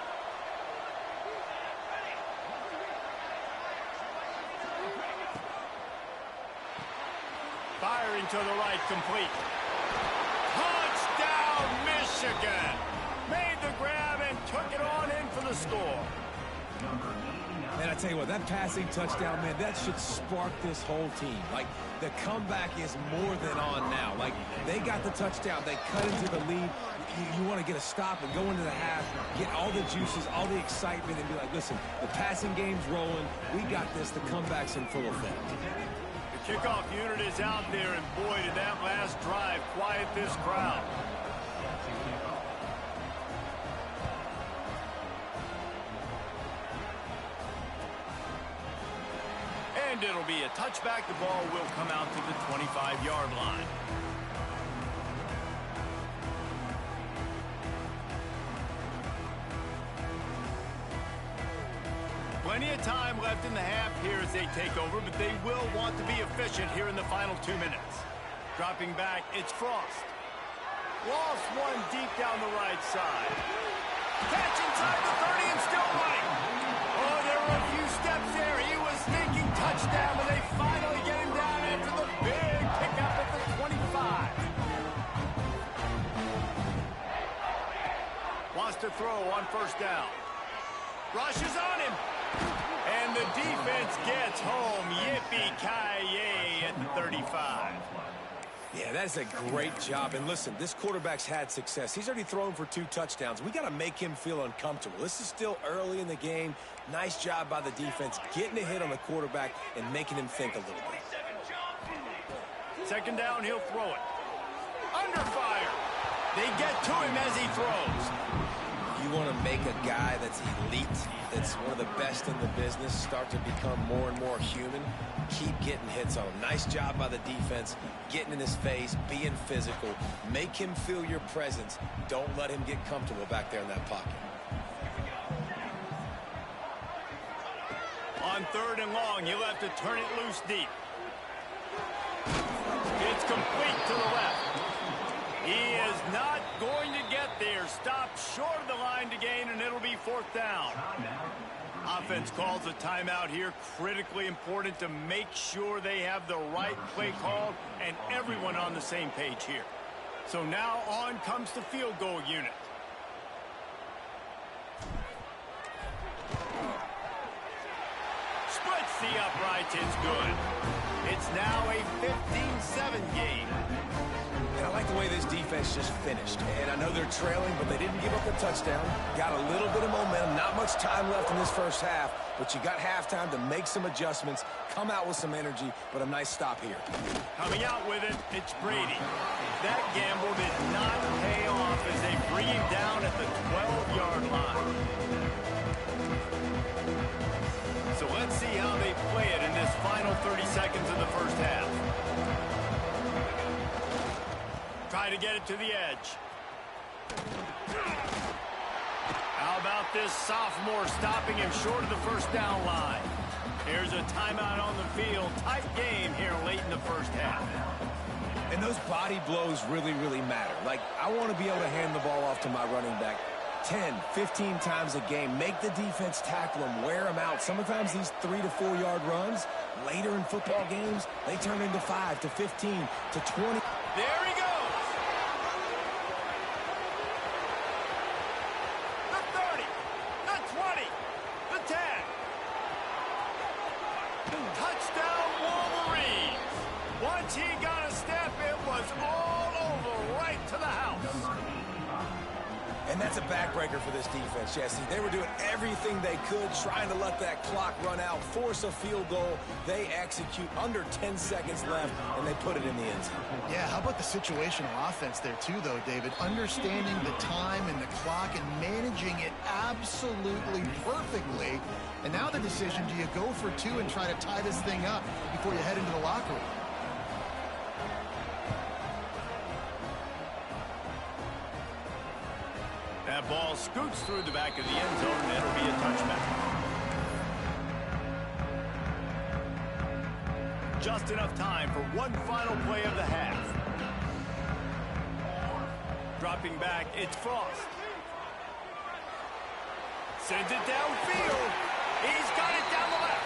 Firing to the right, complete. Touchdown, Michigan! Made the grab and took it on in for the score. Man, I tell you what, that passing touchdown, man, that should spark this whole team. Like, the comeback is more than on now. Like, they got the touchdown. They cut into the lead. You want to get a stop and go into the half, get all the juices, all the excitement, and be like, listen, the passing game's rolling. We got this. The comeback's in full effect. The kickoff unit is out there, and boy, did that last drive quiet this crowd. And it'll be a touchback. The ball will come out to the 25-yard line. Plenty of time left in the half here as they take over, but they will want to be efficient here in the final 2 minutes. Dropping back, it's Frost. Lost one deep down the right side. Catch inside the 30 and still running. Oh, there were a few steps there. He was thinking touchdown, but they finally get him down after the big pickup at the 25. Wants to throw on first down. Rushes on him. And the defense gets home. Yippee-ki-yay at the 35. Yeah, that's a great job. And listen, this quarterback's had success. He's already thrown for 2 touchdowns. We got to make him feel uncomfortable. This is still early in the game. Nice job by the defense, getting a hit on the quarterback and making him think a little bit. Second down, he'll throw it. Under fire. They get to him as he throws. You want to make a guy that's elite, that's one of the best in the business, start to become more and more human, keep getting hits on him. Nice job by the defense, getting in his face, being physical. Make him feel your presence. Don't let him get comfortable back there in that pocket. On third and long, he'll have to turn it loose deep. It's complete to the left. He is not going to get there. Stopped short of the line to gain, and it'll be fourth down. Offense calls a timeout here. Critically important to make sure they have the right play called and everyone on the same page here. So now on comes the field goal unit. Splits the uprights. It's good. It's now a 15-7 game. And I like the way this defense just finished. And I know they're trailing, but they didn't give up the touchdown. Got a little bit of momentum. Not much time left in this first half, but you got halftime to make some adjustments, come out with some energy, but a nice stop here. Coming out with it, it's Brady. That gamble did not pay off as they bring him down at the 12-yard line. So let's see how they play it in this final 30 seconds of the first half. Try to get it to the edge. How about this sophomore stopping him short of the first down line? Here's a timeout on the field. Tight game here late in the first half. And those body blows really, really matter. Like, I want to be able to hand the ball off to my running back 10, 15 times a game. Make the defense tackle him, wear him out. Sometimes these 3 to 4 yard runs, later in football games, they turn into 5 to 15 to 20. There he goes. The 30, the 20, the 10. Touchdown Wolverines. Once he got a step, it was all over right to the house. And that's a backbreaker for this defense, Jesse. They were doing everything they could, trying to let that clock run out, force a field goal. They execute under 10 seconds left, and they put it in the end zone. Yeah, how about the situational offense there too, though, David? Understanding the time and the clock and managing it absolutely perfectly. And now the decision, do you go for 2 and try to tie this thing up before you head into the locker room? That ball scoots through the back of the end zone, and it'll be a touchback. Just enough time for one final play of the half. Dropping back, it's Frost. Sends it downfield. He's got it down the left.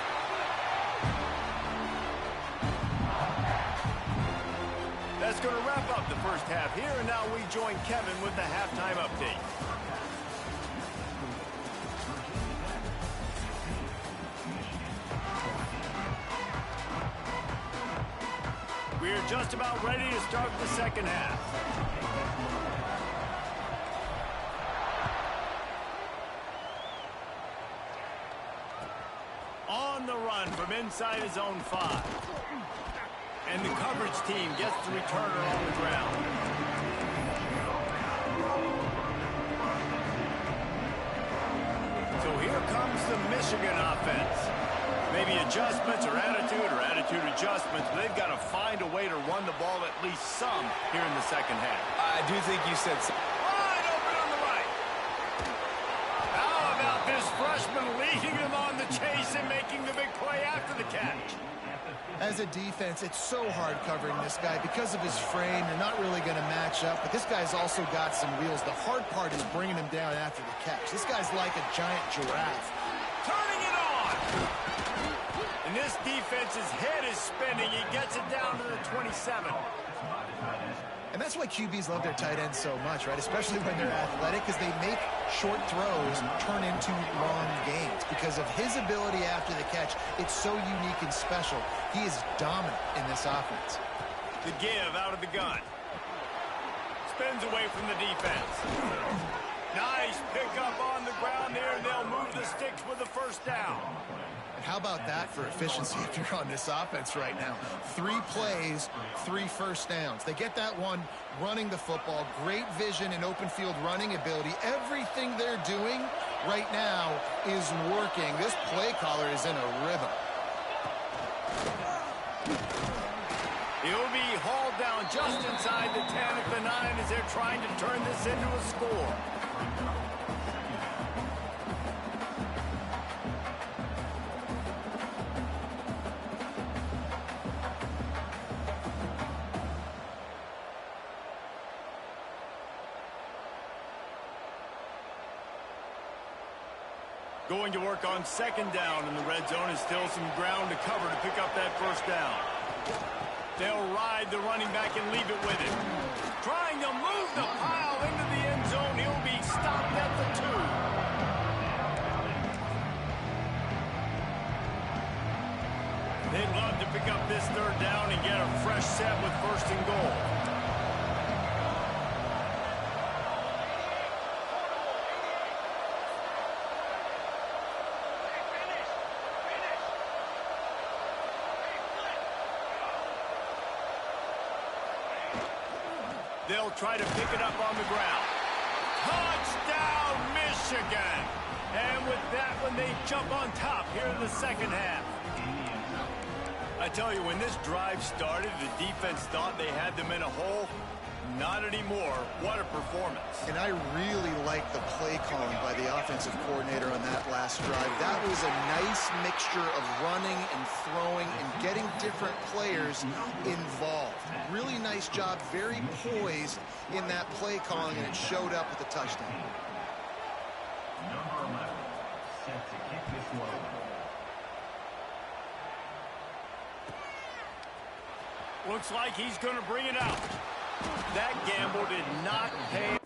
That's going to wrap up the first half here, and now we join Kevin with the halftime update. We're just about ready to start the second half. On the run from inside his own 5. And the coverage team gets the returner on the ground. So here comes the Michigan offense. Maybe adjustments or attitude adjustments, but they've got to find a way to run the ball at least some here in the second half. I do think you said so. Wide open on the right. How about this freshman leading them on the chase and making the big play after the catch? As a defense, it's so hard covering this guy because of his frame. You're not really going to match up, but this guy's also got some wheels. The hard part is bringing him down after the catch. This guy's like a giant giraffe. Turning it on. And this defense's head is spinning. He gets it down to the 27. And that's why QBs love their tight ends so much, right? Especially when they're athletic, because they make short throws turn into long gains. Because of his ability after the catch, it's so unique and special. He is dominant in this offense. The give out of the gun. Spins away from the defense. Nice pickup on the ground there, and they'll move the sticks with the first down. And how about that for efficiency if you're on this offense right now? 3 plays, 3 first downs. They get that one running the football. Great vision and open field running ability. Everything they're doing right now is working. This play caller is in a rhythm. He'll be hauled down just inside the 10 at the 9 as they're trying to turn this into a score. Going to work on second down in the red zone is still some ground to cover to pick up that first down. They'll ride the running back and leave it with him. Trying to move the pile into the end zone. He'll be stopped at the 2. They'd love to pick up this third down and get a fresh set with first and goal. They'll try to pick it up on the ground. Touchdown, Michigan! And with that one, they jump on top here in the second half. I tell you, when this drive started, the defense thought they had them in a hole. Not anymore. What a performance. And I really like the play calling by the offensive coordinator on that last drive. That was a nice mixture of running and throwing and getting different players involved. Really nice job, very poised in that play calling, and it showed up with a touchdown. Number 11, set to kick this one. Looks like he's going to bring it out. That gamble did not pay.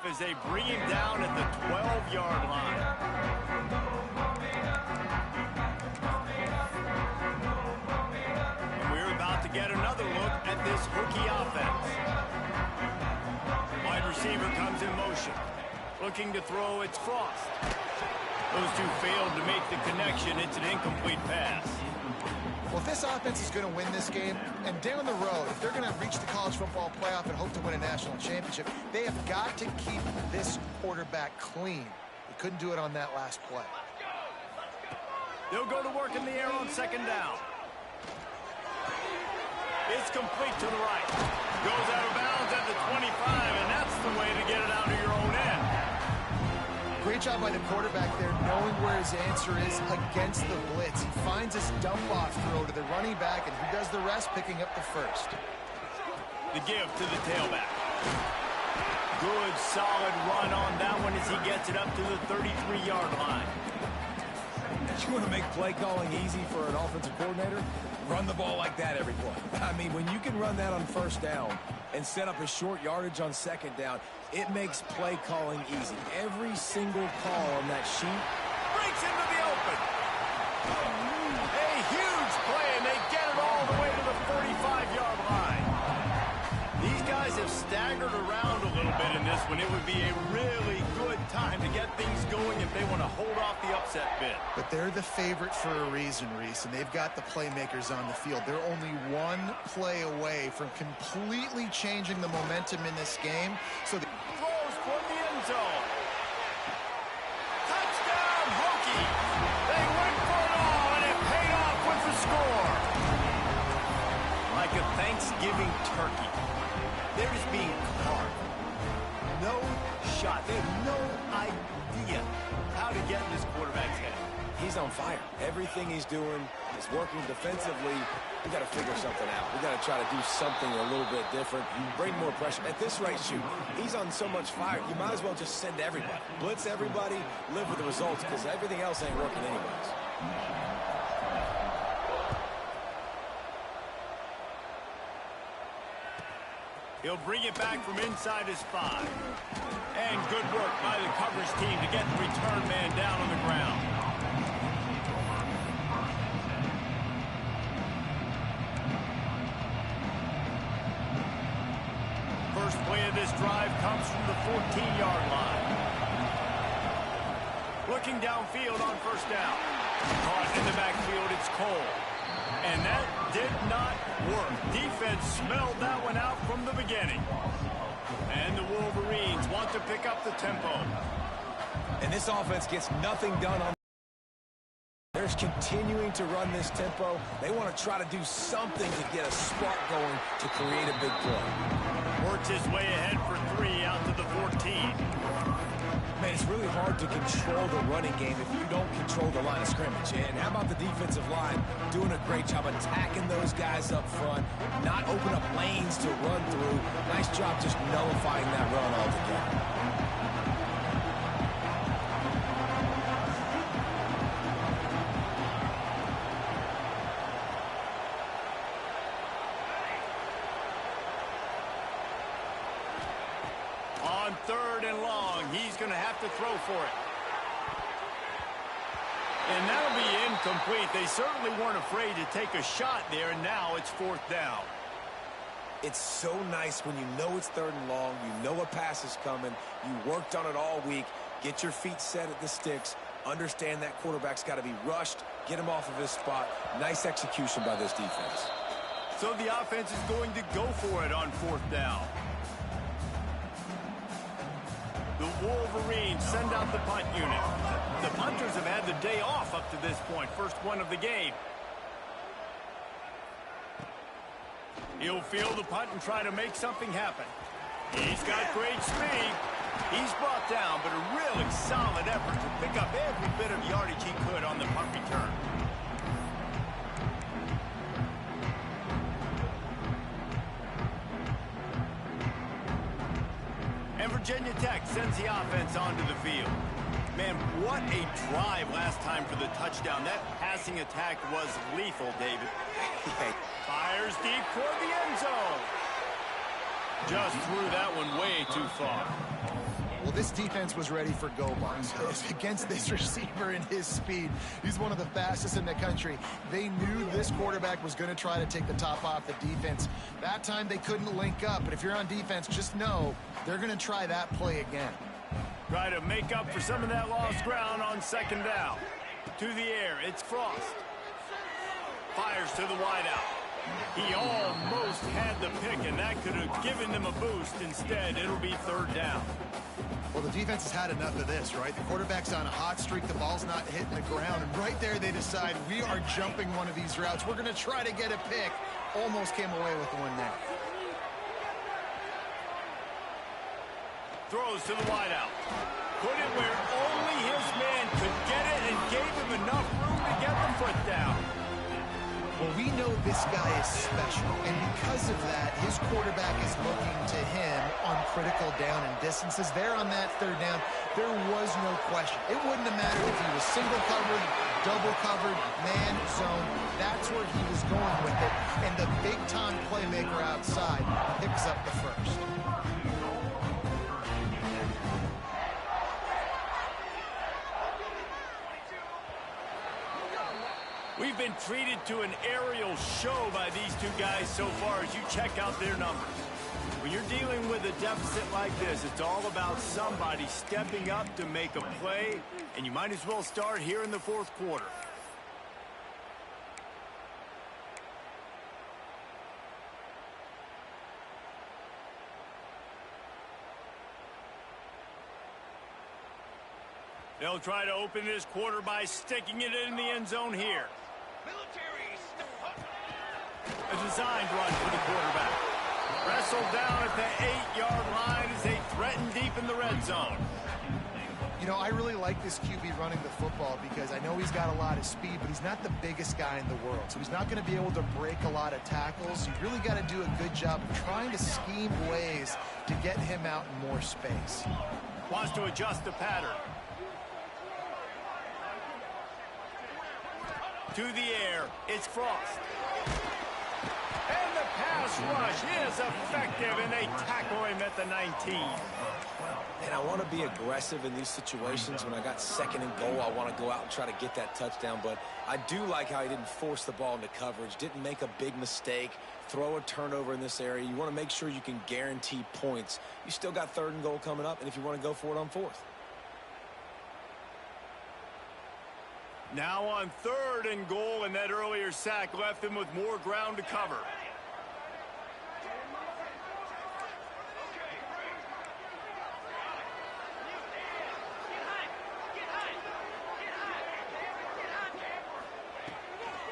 As they bring him down at the 12-yard line. And we're about to get another look at this Hokie offense. Wide receiver comes in motion. Looking to throw, it's Frost. Those two failed to make the connection. It's an incomplete pass. Well, if this offense is going to win this game, and down the road, if they're going to reach the college football playoff and hope to win a national championship, they have got to keep this quarterback clean. They couldn't do it on that last play. They'll go to work in the air on second down. It's complete to the right. Goes out of bounds at the 25, and that's the way to get it out of your own end. Great job by the quarterback there, knowing where his answer is against the blitz. He finds his dump-off throw to the running back, and who does the rest, picking up the first. The give to the tailback. Good, solid run on that one as he gets it up to the 33-yard line. You want to make play calling easy for an offensive coordinator? Run the ball like that every play. I mean, when you can run that on first down and set up a short yardage on second down, it makes play calling easy. Every single call on that sheet breaks into the open. A huge play, and they get it all the way to the 45-yard line. These guys have staggered around a little bit in this one. It would be a really good time to get things going if they want to hold off the upset bid. But they're the favorite for a reason, Reese, and they've got the playmakers on the field. They're only one play away from completely changing the momentum in this game. So the throws for the end zone. Touchdown, Hokie! They went for it all, and it paid off with the score. Like a Thanksgiving turkey. They're just being carved. No shot. They have no idea how to get in this quarterback's head. He's on fire. Everything he's doing is working defensively. We got to figure something out. We got to try to do something a little bit different. Bring more pressure. At this rate, shoot, he's on so much fire, you might as well just send everybody. Blitz everybody, live with the results, because everything else ain't working anyways. He'll bring it back from inside his 5. And good work by the coverage team to get the return man down on the ground. First play of this drive comes from the 14-yard line. Looking downfield on first down. Caught in the backfield, it's Cole. And that did not work. Defense smelled that one out from the beginning. And the Wolverines want to pick up the tempo. And this offense gets nothing done on. They're continuing to run this tempo. They want to try to do something to get a spark going to create a big play. Works his way ahead for 3 out to the 14. Man, it's really hard to control the running game if you don't control the line of scrimmage. And how about the defensive line doing a great job attacking those guys up front, not open up lanes to run through. Nice job just nullifying that run altogether. On 3rd and long, he's going to have to throw for it. And that'll be incomplete. They certainly weren't afraid to take a shot there, and now it's 4th down. It's so nice when you know it's 3rd and long, you know a pass is coming, you worked on it all week, get your feet set at the sticks, understand that quarterback's got to be rushed, get him off of his spot. Nice execution by this defense. So the offense is going to go for it on 4th down. The Wolverines send out the punt unit. The punters have had the day off up to this point. First one of the game. He'll field the punt and try to make something happen. He's got great speed. He's brought down, but a really solid effort to pick up every bit of yardage he could on the punt return. And Virginia Tech sends the offense onto the field. Man, what a drive last time for the touchdown. That passing attack was lethal, David. Fires deep toward the end zone. Just threw that one way too far. Well, this defense was ready for go bars against this receiver and his speed. He's one of the fastest in the country. They knew this quarterback was going to try to take the top off the defense. That time they couldn't link up, but if you're on defense, just know they're going to try that play again. Try to make up for some of that lost ground on 2nd down. To the air, it's Frost. Fires to the wideout. He almost had the pick, and that could have given them a boost. Instead, it'll be 3rd down. Well, the defense has had enough of this, right? The quarterback's on a hot streak. The ball's not hitting the ground. And right there, they decide, we are jumping one of these routes. We're going to try to get a pick. Almost came away with the one there. Throws to the wideout. Put it where only his man could get it and gave him enough room to get the foot down. Well, we know this guy is special, and because of that, his quarterback is looking to him on critical down and distances. There on that 3rd down, there was no question. It wouldn't have mattered if he was single covered, double covered, man, zone. That's where he was going with it, and the big-time playmaker outside picks up the first. We've been treated to an aerial show by these two guys so far as you check out their numbers. When you're dealing with a deficit like this, it's all about somebody stepping up to make a play, and you might as well start here in the 4th quarter. They'll try to open this quarter by sticking it in the end zone here. A designed run for the quarterback. Wrestled down at the 8-yard line as they threaten deep in the red zone. You know, I really like this QB running the football because I know he's got a lot of speed, but he's not the biggest guy in the world. So he's not going to be able to break a lot of tackles. You really got to do a good job of trying to scheme ways to get him out in more space. Wants to adjust the pattern. To the air, it's Frost. And the pass rush is effective, and they tackle him at the 19. And I want to be aggressive in these situations. When I got 2nd and goal, I want to go out and try to get that touchdown. But I do like how he didn't force the ball into coverage, didn't make a big mistake, throw a turnover in this area. You want to make sure you can guarantee points. You still got 3rd and goal coming up, and if you want to go for it on 4th. Now on 3rd and goal, and that earlier sack left them with more ground to cover.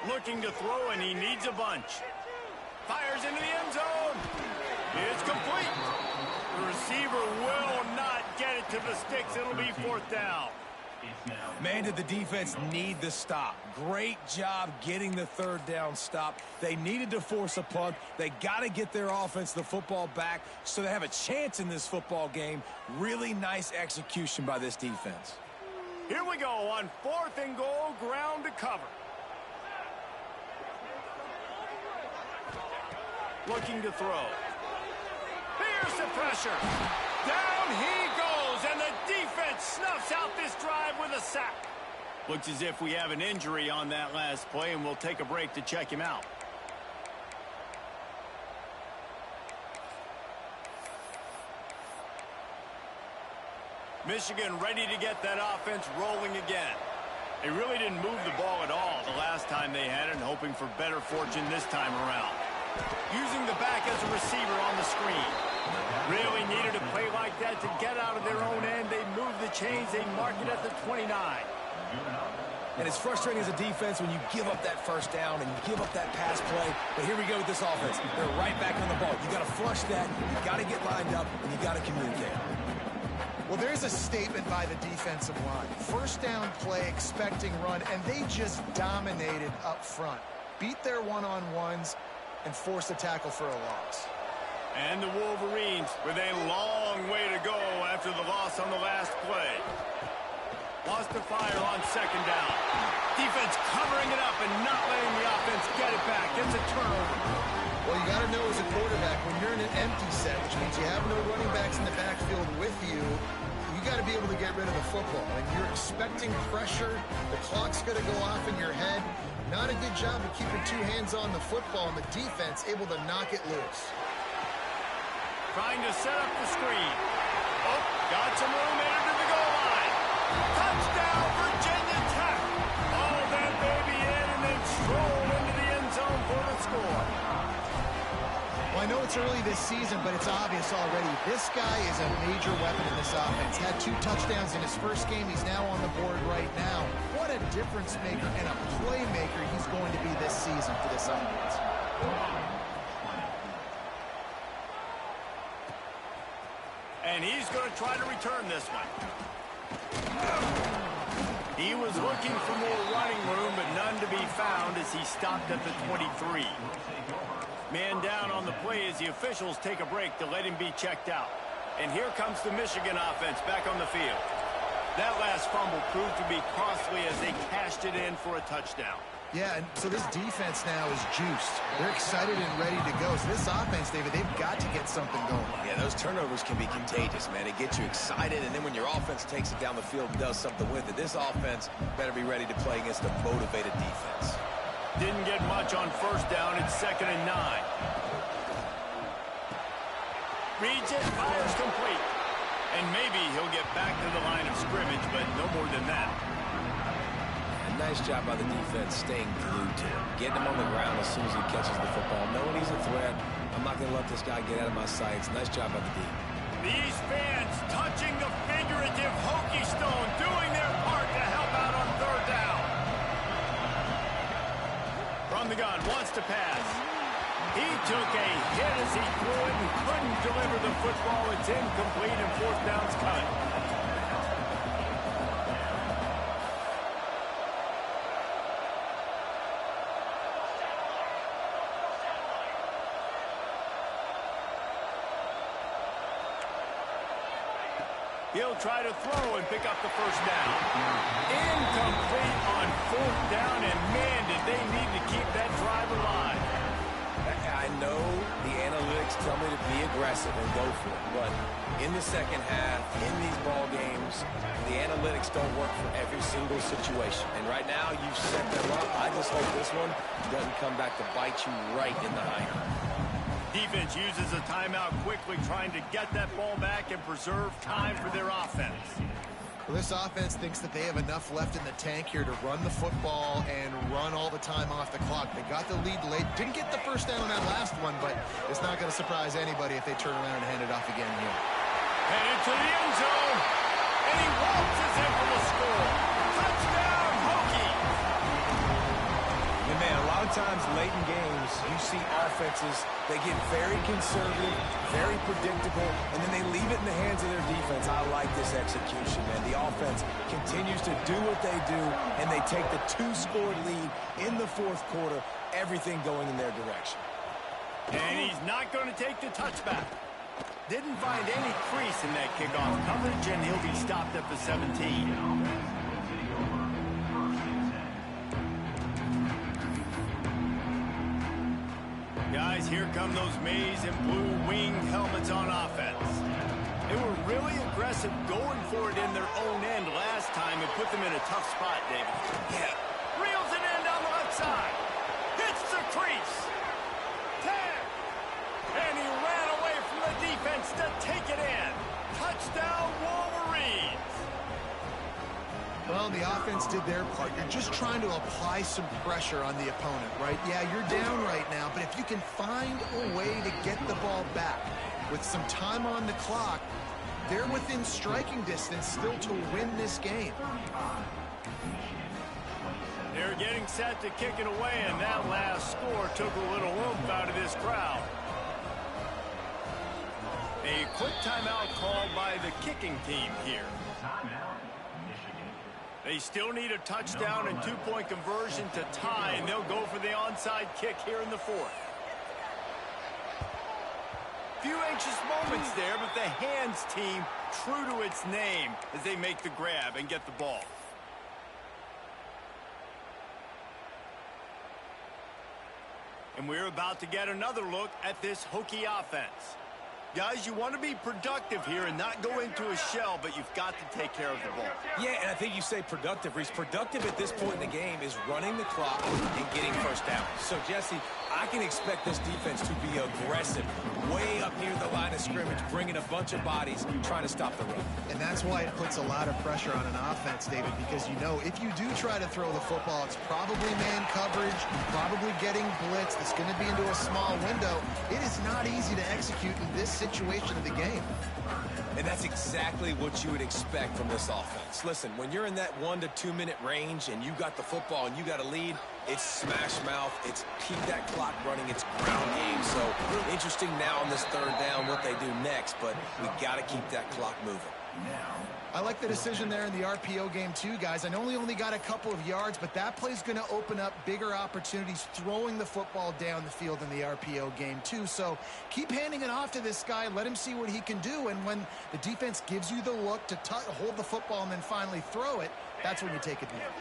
Looking to throw, and he needs a bunch. Fires into the end zone. It's complete. The receiver will not get it to the sticks. It'll be 4th down. Man, did the defense need the stop. Great job getting the 3rd down stop. They needed to force a punt. They got to get their offense the football back so they have a chance in this football game. Really nice execution by this defense. Here we go on 4th and goal, ground to cover. Looking to throw. Here's the pressure. Down he goes, and the defense snuffs out this drive with a sack. Looks as if we have an injury on that last play, and we'll take a break to check him out. Michigan ready to get that offense rolling again. They really didn't move the ball at all the last time they had it, and hoping for better fortune this time around. Using the back as a receiver on the screen. Really needed a play like that to get out of their own end. They move the chains. They mark it at the 29. And it's frustrating as a defense when you give up that first down and you give up that pass play. But here we go with this offense. They're right back on the ball. You got to flush that. You got to get lined up, and you got to communicate. Well, there's a statement by the defensive line. First down play, expecting run, and they just dominated up front. Beat their one-on-ones and forced a tackle for a loss. And the Wolverines with a long way to go after the loss on the last play. Lost the fire on second down. Defense covering it up and not letting the offense get it back. It's a turnover. Well, you got to know as a quarterback, when you're in an empty set, which means you have no running backs in the backfield with you, you got to be able to get rid of the football. When you're expecting pressure, the clock's going to go off in your head. Not a good job of keeping two hands on the football, and the defense able to knock it loose. Trying to set up the screen. Oh, got some room into the goal line. Touchdown, Virginia Tech. All that baby in and then stroll into the end zone for the score. Well, I know it's early this season, but it's obvious already. This guy is a major weapon in this offense. Had 2 touchdowns in his first game. He's now on the board right now. What a difference maker and a playmaker he's going to be this season for this offense. And he's going to try to return this one. He was looking for more running room, but none to be found as he stopped at the 23. Man down on the play as the officials take a break to let him be checked out. And here comes the Michigan offense back on the field. That last fumble proved to be costly as they cashed it in for a touchdown. Yeah, and so this defense now is juiced. They're excited and ready to go. So this offense, David, they've got to get something going. Yeah, those turnovers can be contagious, man. It gets you excited, and then when your offense takes it down the field and does something with it, this offense better be ready to play against a motivated defense. Didn't get much on first down. It's 2nd and 9. Reads it, fires complete. And maybe he'll get back to the line of scrimmage, but no more than that. Nice job by the defense staying glued to him, getting him on the ground as soon as he catches the football, knowing he's a threat. I'm not going to let this guy get out of my sights. Nice job by the D. These fans touching the figurative Hokie Stone, doing their part to help out on 3rd down. From the gun, wants to pass. He took a hit as he threw it and couldn't deliver the football. It's incomplete and 4th down's coming. He'll try to throw and pick up the first down. Incomplete on 4th down, and man, did they need to keep that drive alive. I know the analytics tell me to be aggressive and go for it, but in the second half, in these ball games, the analytics don't work for every single situation. And right now, you've set them up. I just hope this one doesn't come back to bite you right in the hinder. Defense uses a timeout quickly, trying to get that ball back and preserve time for their offense. Well, this offense thinks that they have enough left in the tank here to run the football and run all the time off the clock. They got the lead late. Didn't get the first down on that last one, but it's not going to surprise anybody if they turn around and hand it off again here. Headed to the end zone, and he waltzes in for the score. Touchdown, Hokie! And man, a lot of times late in games, you see offenses, they get very conservative, very predictable, and then they leave it in the hands of their defense. I like this execution, man. The offense continues to do what they do, and they take the 2-score lead in the 4th quarter, everything going in their direction. And he's not going to take the touchback. Didn't find any crease in that kickoff coverage, and he'll be stopped at the 17. Guys, here come those maize and blue winged helmets on offense. They were really aggressive going for it in their own end last time and put them in a tough spot, David. Yeah. Reels it in down the left side. Hits the crease. 10. And he ran away from the defense to take it in. Touchdown, Wolverines. Well, the offense did their part. You're just trying to apply some pressure on the opponent, right? Yeah, you're down right now, but if you can find a way to get the ball back with some time on the clock, they're within striking distance still to win this game. They're getting set to kick it away, and that last score took a little oomph out of this crowd. A quick timeout called by the kicking team here. They still need a touchdown and two-point conversion to tie, and they'll go for the onside kick here in the fourth. Few anxious moments there, but the hands team true to its name as they make the grab and get the ball. And we're about to get another look at this Hokie offense. Guys, you want to be productive here and not go into a shell, but you've got to take care of the ball. Yeah, and I think you say productive, Reese. Productive at this point in the game is running the clock and getting first down. So, Jesse, I can expect this defense to be aggressive, way up near the line of scrimmage, bringing a bunch of bodies, trying to stop the run. And that's why it puts a lot of pressure on an offense, David, because you know if you do try to throw the football, it's probably man coverage, probably getting blitzed. It's going to be into a small window. It is not easy to execute in this situation of the game. And that's exactly what you would expect from this offense. Listen, when you're in that 1 to 2 minute range and you got the football and you got a lead, it's smash mouth, it's keep that clock running, it's ground game. So interesting now on this third down what they do next, but we got to keep that clock moving. I like the decision there in the RPO game too, guys. I know he only got a couple of yards, but that play's going to open up bigger opportunities throwing the football down the field in the RPO game too. So keep handing it off to this guy. Let him see what he can do. And when the defense gives you the look to hold the football and then finally throw it, that's when you take advantage.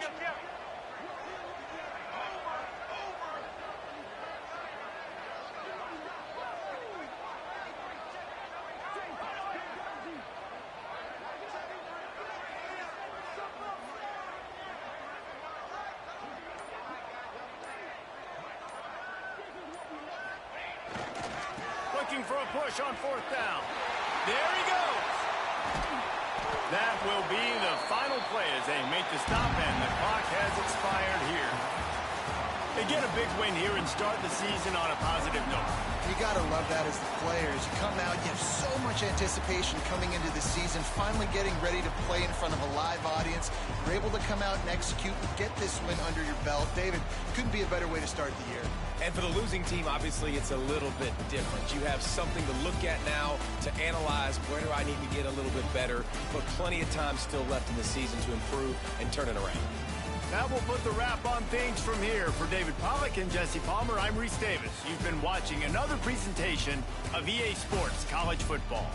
Looking for a push on fourth down. There he goes. That will be the final play as they make the stop, and the clock has expired here. They get a big win here and start the season on a positive note. You got to love that as the players. You come out, you have so much anticipation coming into the season, finally getting ready to play in front of a live audience. You're able to come out and execute and get this win under your belt. David, couldn't be a better way to start the year. And for the losing team, obviously, it's a little bit different. You have something to look at now to analyze where do I need to get a little bit better, but plenty of time still left in the season to improve and turn it around. That will put the wrap on things from here. For David Pollack and Jesse Palmer, I'm Reese Davis. You've been watching another presentation of EA Sports College Football.